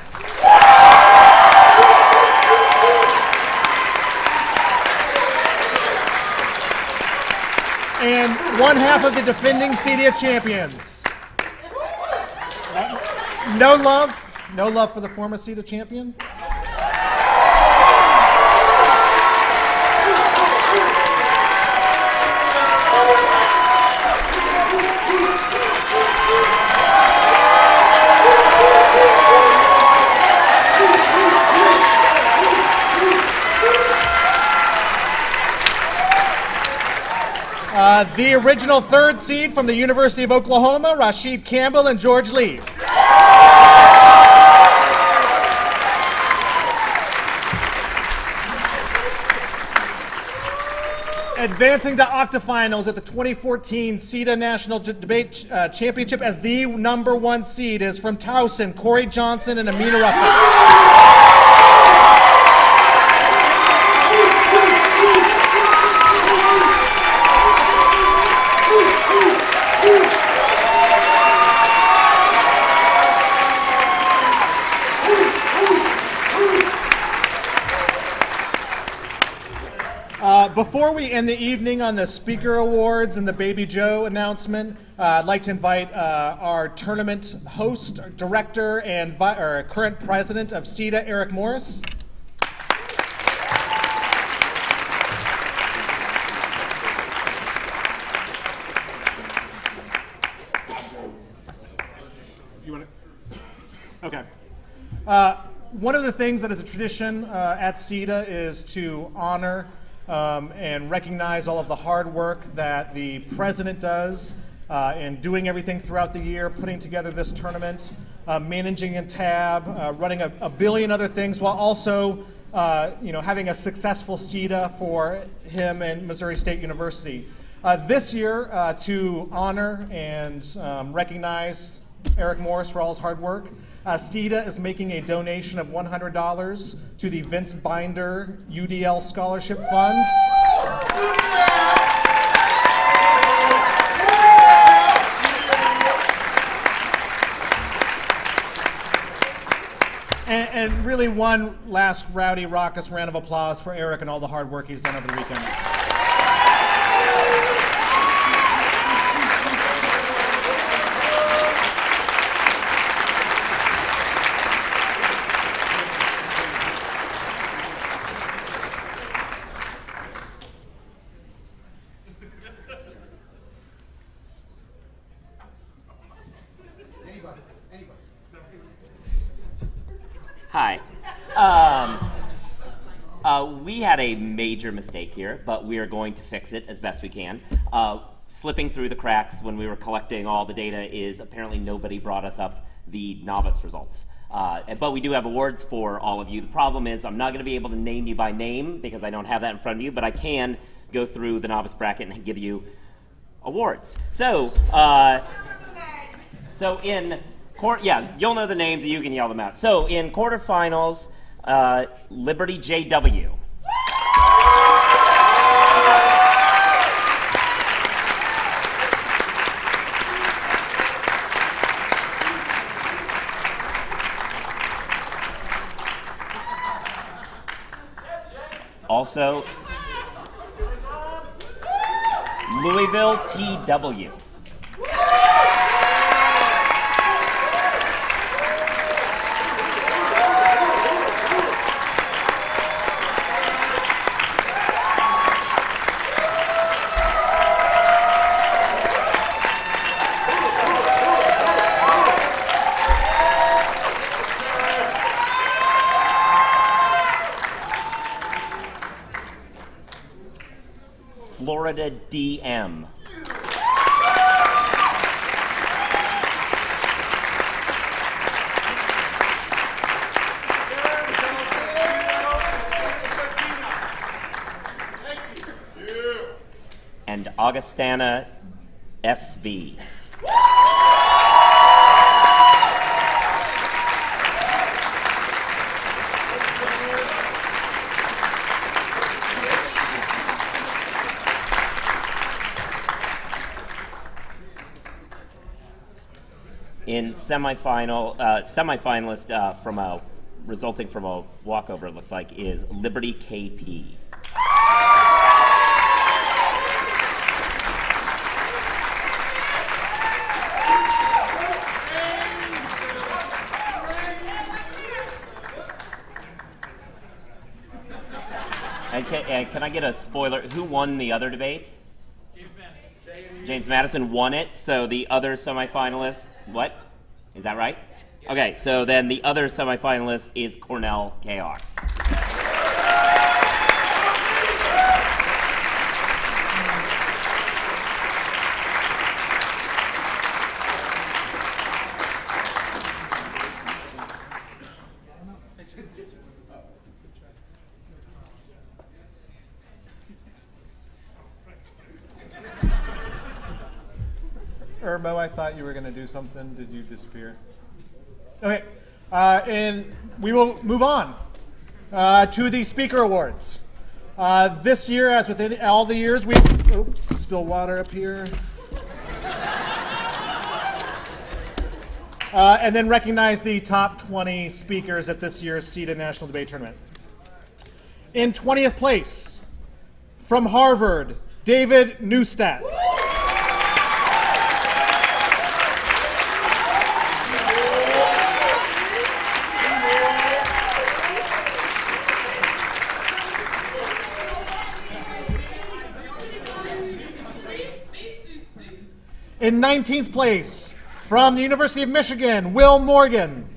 And 1/2 of the defending CEDA champions. No love for the former CEDA champion. The original 3rd seed from the University of Oklahoma, Rashid Campbell and George Lee. Advancing to octafinals at the 2014 CEDA National Debate Championship as the #1 seed is from Towson, Corey Johnson and Amina Ruffin. Before we end the evening on the Speaker Awards and the Baby Joe announcement, I'd like to invite our tournament host, director, and current president of CEDA, Eric Morris. You want to? Okay. One of the things that is a tradition at CEDA is to honor and recognize all of the hard work that the president does in doing everything throughout the year, putting together this tournament, managing a tab, running a billion other things, while also having a successful CEDA for him and Missouri State University. This year, to honor and recognize Eric Morris for all his hard work, CEDA is making a donation of $100 to the Vince Binder UDL Scholarship Fund. And really one last rowdy, raucous round of applause for Eric and all the hard work he's done over the weekend. Hi. We had a major mistake here, but we are going to fix it as best we can. Slipping through the cracks when we were collecting all the data is apparently nobody brought us up the novice results. But we do have awards for all of you. The problem is I'm not going to be able to name you by name because I don't have that in front of you, but I can go through the novice bracket and give you awards. So, yeah, you'll know the names, you can yell them out. So in quarterfinals, Liberty JW. Also, Louisville TW. Florida DM. And Augustana SV. In semifinalist resulting from a walkover, it looks like, is Liberty KP. And can I get a spoiler? Who won the other debate? James Madison won it, so the other semifinalist, what? Is that right? Okay, so then the other semifinalist is Cornell KR. Irmo, I thought you were going to do something. Did you disappear? Okay, and we will move on to the Speaker Awards. This year, as within all the years, we spill water up here. And then recognize the top 20 speakers at this year's CEDA National Debate Tournament. In 20th place, from Harvard, David Neustadt. In 19th place, from the University of Michigan, Will Morgan.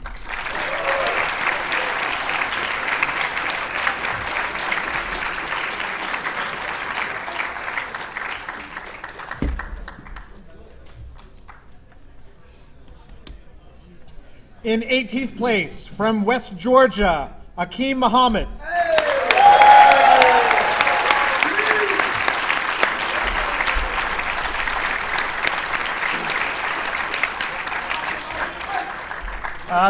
In 18th place, from West Georgia, Akeem Muhammad.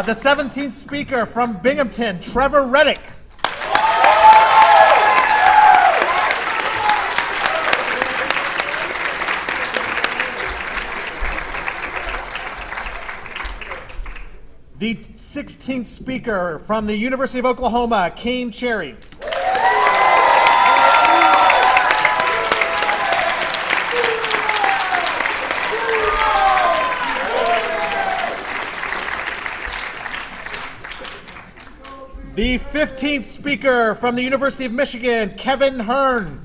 The 17th speaker from Binghamton, Trevor Reddick. The 16th speaker from the University of Oklahoma, Kane Cherry. The 15th speaker from the University of Michigan, Kevin Hearn.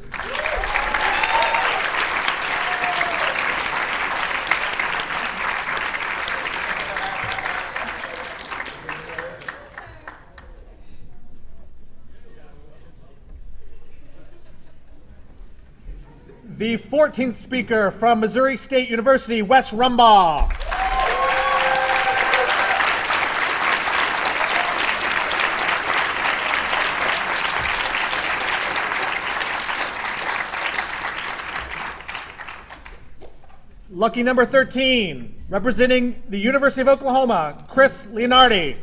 The 14th speaker from Missouri State University, Wes Rumbaugh. Lucky number 13, representing the University of Oklahoma, Chris Leonardi.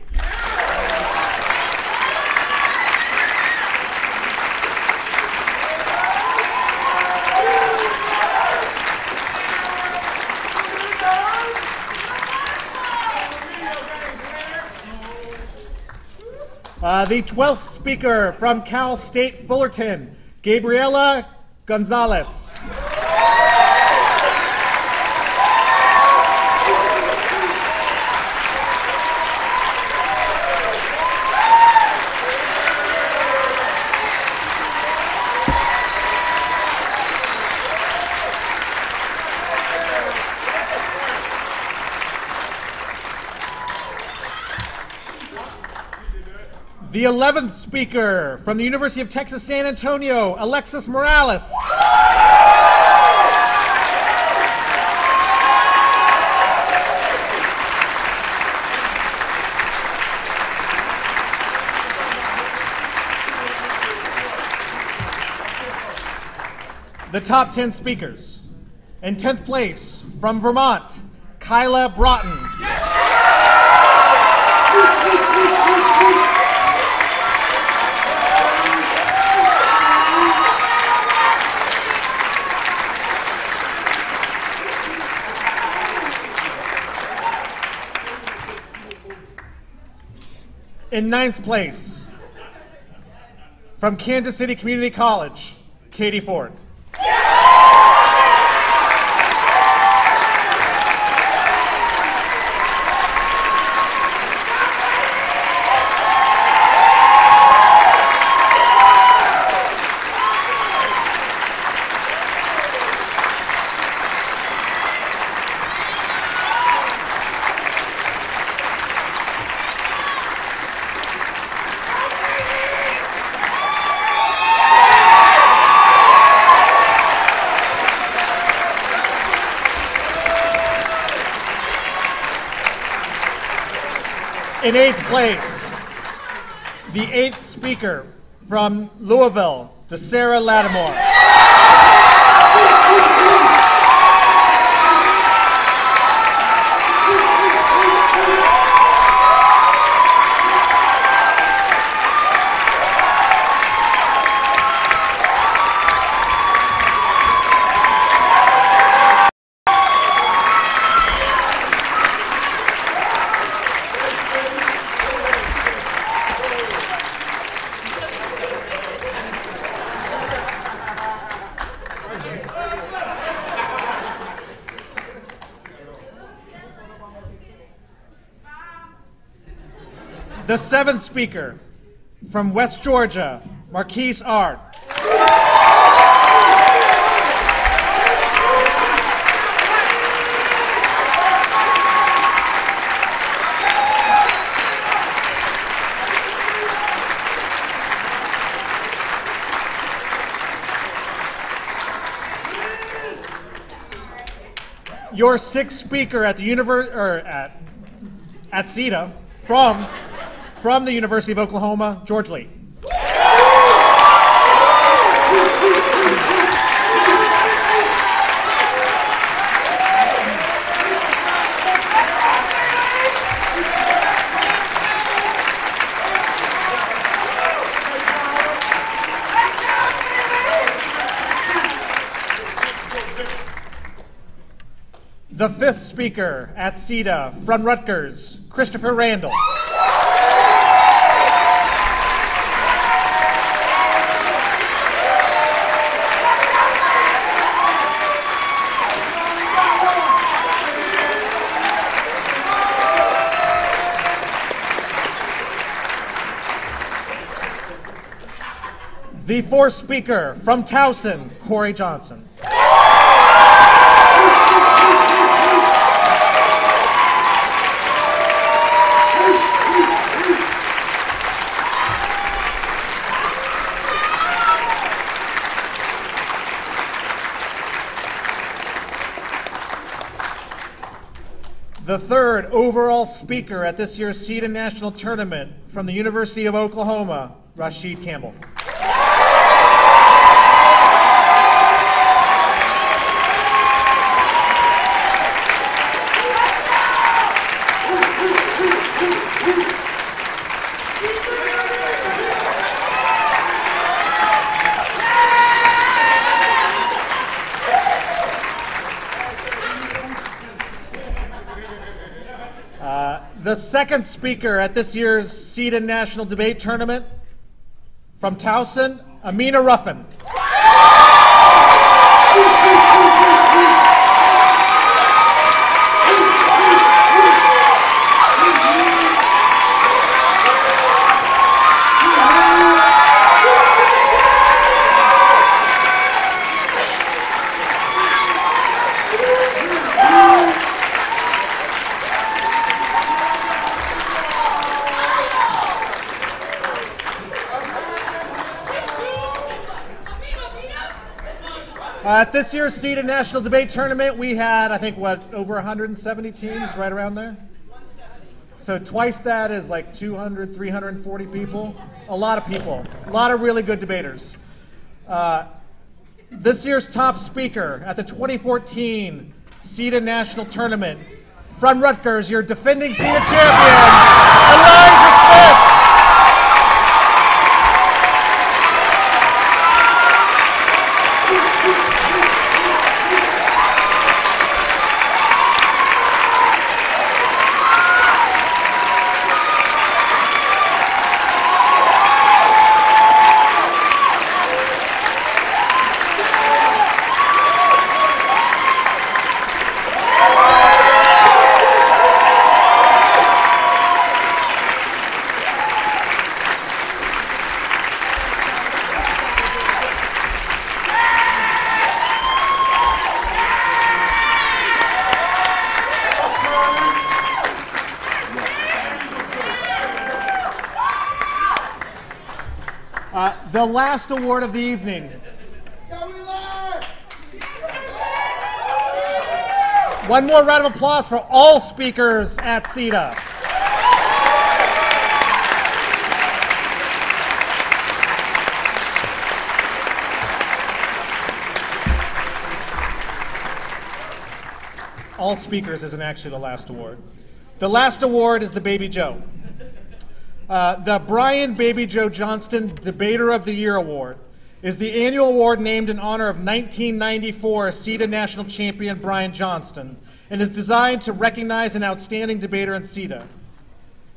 The 12th speaker from Cal State Fullerton, Gabriela Gonzalez. The 11th speaker from the University of Texas San Antonio, Alexis Morales. The top 10 speakers. In 10th place, from Vermont, Kyla Broughton. In 9th place, from Kansas City Community College, Katie Ford. In 8th place, the 8th speaker from Louisville, DeSarah Lattimore. The 7th speaker from West Georgia, Marquise Ard. Your 6th speaker at the at CEDA from the University of Oklahoma, George Lee. The 5th speaker at CEDA from Rutgers, Christopher Randall. The 4th speaker from Towson, Corey Johnson. The 3rd overall speaker at this year's CEDA National Tournament from the University of Oklahoma, Rashid Campbell. second speaker at this year's CEDA National Debate Tournament, from Towson, Amina Ruffin. At this year's CEDA National Debate Tournament, we had, I think, over 170 teams, right around there? So twice that is like 200, 340 people. A lot of people. A lot of really good debaters. This year's top speaker at the 2014 CEDA National Tournament, from Rutgers, your defending CEDA champion, Elijah Smith. The last award of the evening. One more round of applause for all speakers at CEDA. All speakers isn't actually the last award. The last award is the Baby Joe. The Brian Baby Joe Johnston Debater of the Year Award is the annual award named in honor of 1994 CEDA National Champion Brian Johnston and is designed to recognize an outstanding debater in CEDA.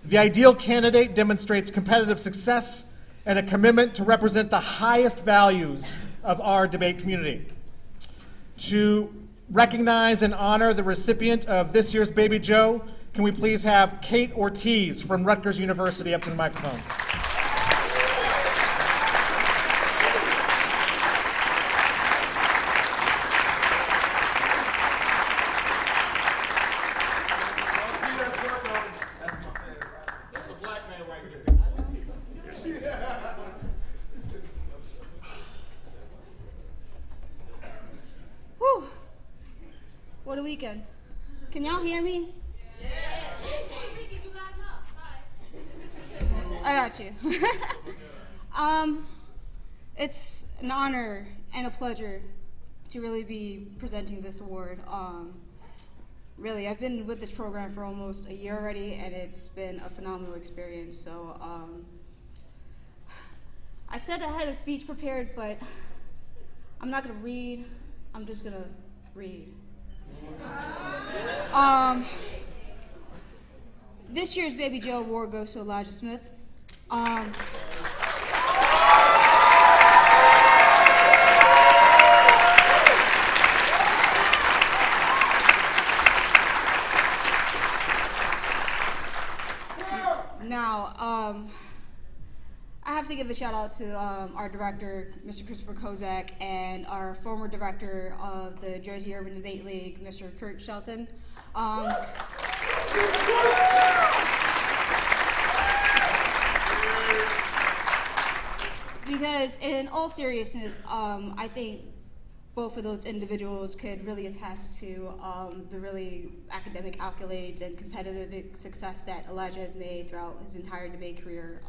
The ideal candidate demonstrates competitive success and a commitment to represent the highest values of our debate community. To recognize and honor the recipient of this year's Baby Joe, can we please have Kate Ortiz from Rutgers University up to the microphone. That's a black man right here. Whew. What a weekend. Can y'all hear me? I got you. It's an honor and a pleasure to really be presenting this award. Really, I've been with this program for almost a year already, and it's been a phenomenal experience. So I said I had a speech prepared, but I'm not going to read. I'm just going to read. This year's Baby Joe Award goes to Elijah Smith. Now, I have to give a shout out to our director, Mr. Christopher Kozak, and our former director of the Jersey Urban Debate League, Mr. Kurt Shelton. Because in all seriousness, I think both of those individuals could really attest to the really academic accolades and competitive success that Elijah has made throughout his entire debate career.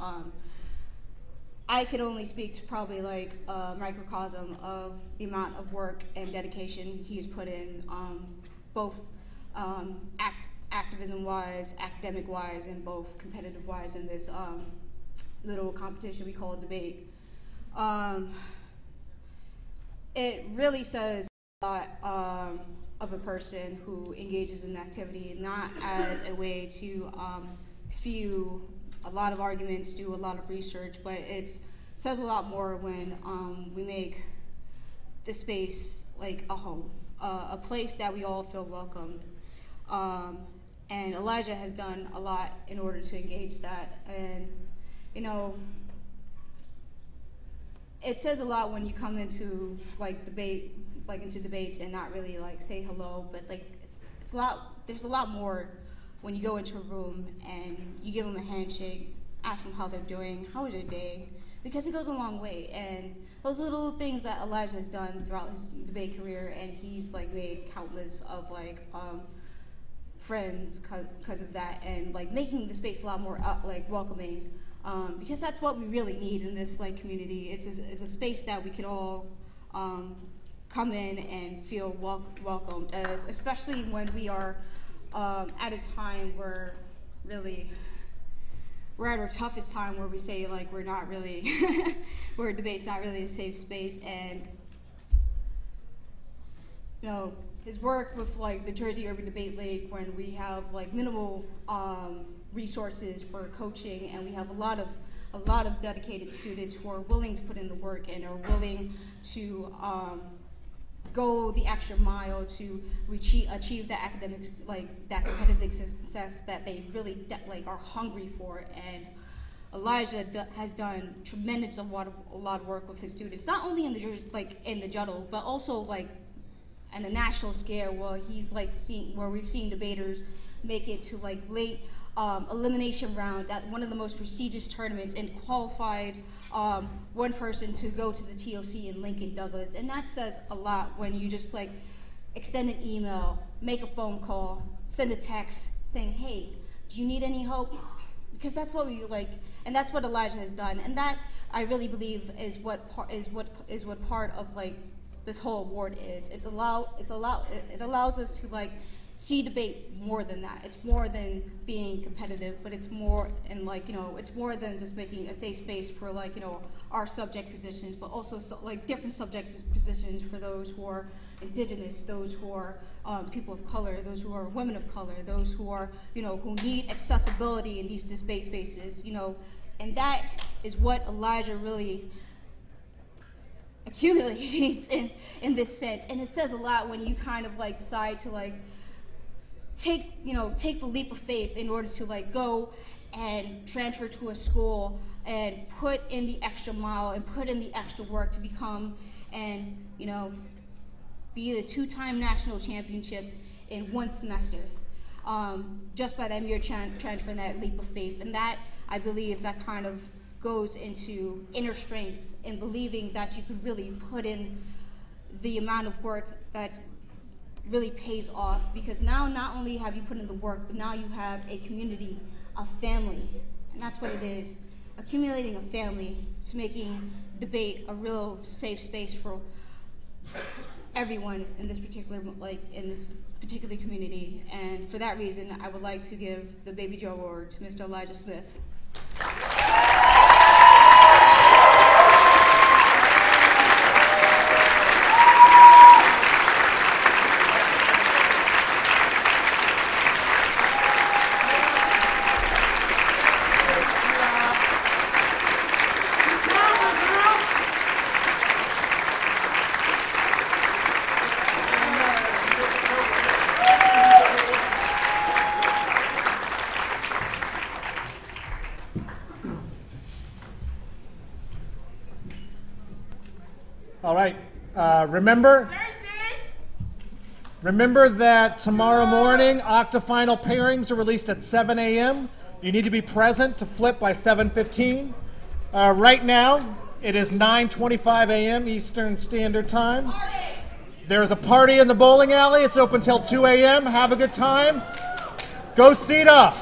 I could only speak to probably like a microcosm of the amount of work and dedication he's put in, both activism-wise, academic-wise, and both competitive-wise in this little competition we call a debate. It really says a lot of a person who engages in activity not as a way to spew a lot of arguments, do a lot of research, but it says a lot more when we make the space like a home, a place that we all feel welcomed. And Elijah has done a lot in order to engage that. And, you know, it says a lot when you come into like debates and not really like say hello, but like it's a lot. There's a lot more when you go into a room and you give them a handshake, ask them how they're doing, how was your day, because it goes a long way. And those little things that Elijah has done throughout his debate career, and he's like made countless of like friends because of that, and like making the space a lot more like welcoming. Because that's what we really need in this like community. It's a space that we can all come in and feel welcomed, especially when we are at a time where really we're at our toughest time, where we say like we're not really where debate's not really a safe space. And you know, his work with like the Jersey Urban Debate League, when we have like minimal resources for coaching, and we have a lot of dedicated students who are willing to put in the work and are willing to go the extra mile to achieve that academic, like that competitive success that they really like are hungry for. And Elijah has done tremendous a lot of work with his students, not only in the Juddle, but also like on a national scale, where he's like where we've seen debaters make it to like late elimination rounds at one of the most prestigious tournaments, and qualified one person to go to the TOC in Lincoln Douglas. And that says a lot when you just like extend an email, make a phone call, send a text saying, hey, do you need any help? Because that's what we like, and that's what Elijah has done. And that, I really believe, is what part of like this whole award is. It allows us to like see debate more than that. It's more than being competitive, but it's more, and like, you know, it's more than just making a safe space for like, you know, our subject positions, but also like different subject positions for those who are indigenous, those who are people of color, those who are women of color, those who are, you know, who need accessibility in these debate spaces, you know. And that is what Elijah really accumulates in this sense. And it says a lot when you kind of like decide to like take the leap of faith in order to like go and transfer to a school and put in the extra mile and put in the extra work to become and, you know, be the 2-time national championship in one semester, just by that mere transferring that leap of faith. And that, I believe, that kind of goes into inner strength and believing that you could really put in the amount of work that really pays off, because now not only have you put in the work, but now you have a community, a family, and that's what it is. Accumulating a family to making debate a real safe space for everyone in this particular community. And for that reason, I would like to give the Baby Joe Award to Mr. Elijah Smith. All right, remember that tomorrow morning octafinal pairings are released at 7 a.m. You need to be present to flip by 7:15. Right now, it is 9:25 a.m. Eastern Standard Time. There's a party in the bowling alley. It's open till 2 a.m. Have a good time. Go CEDA!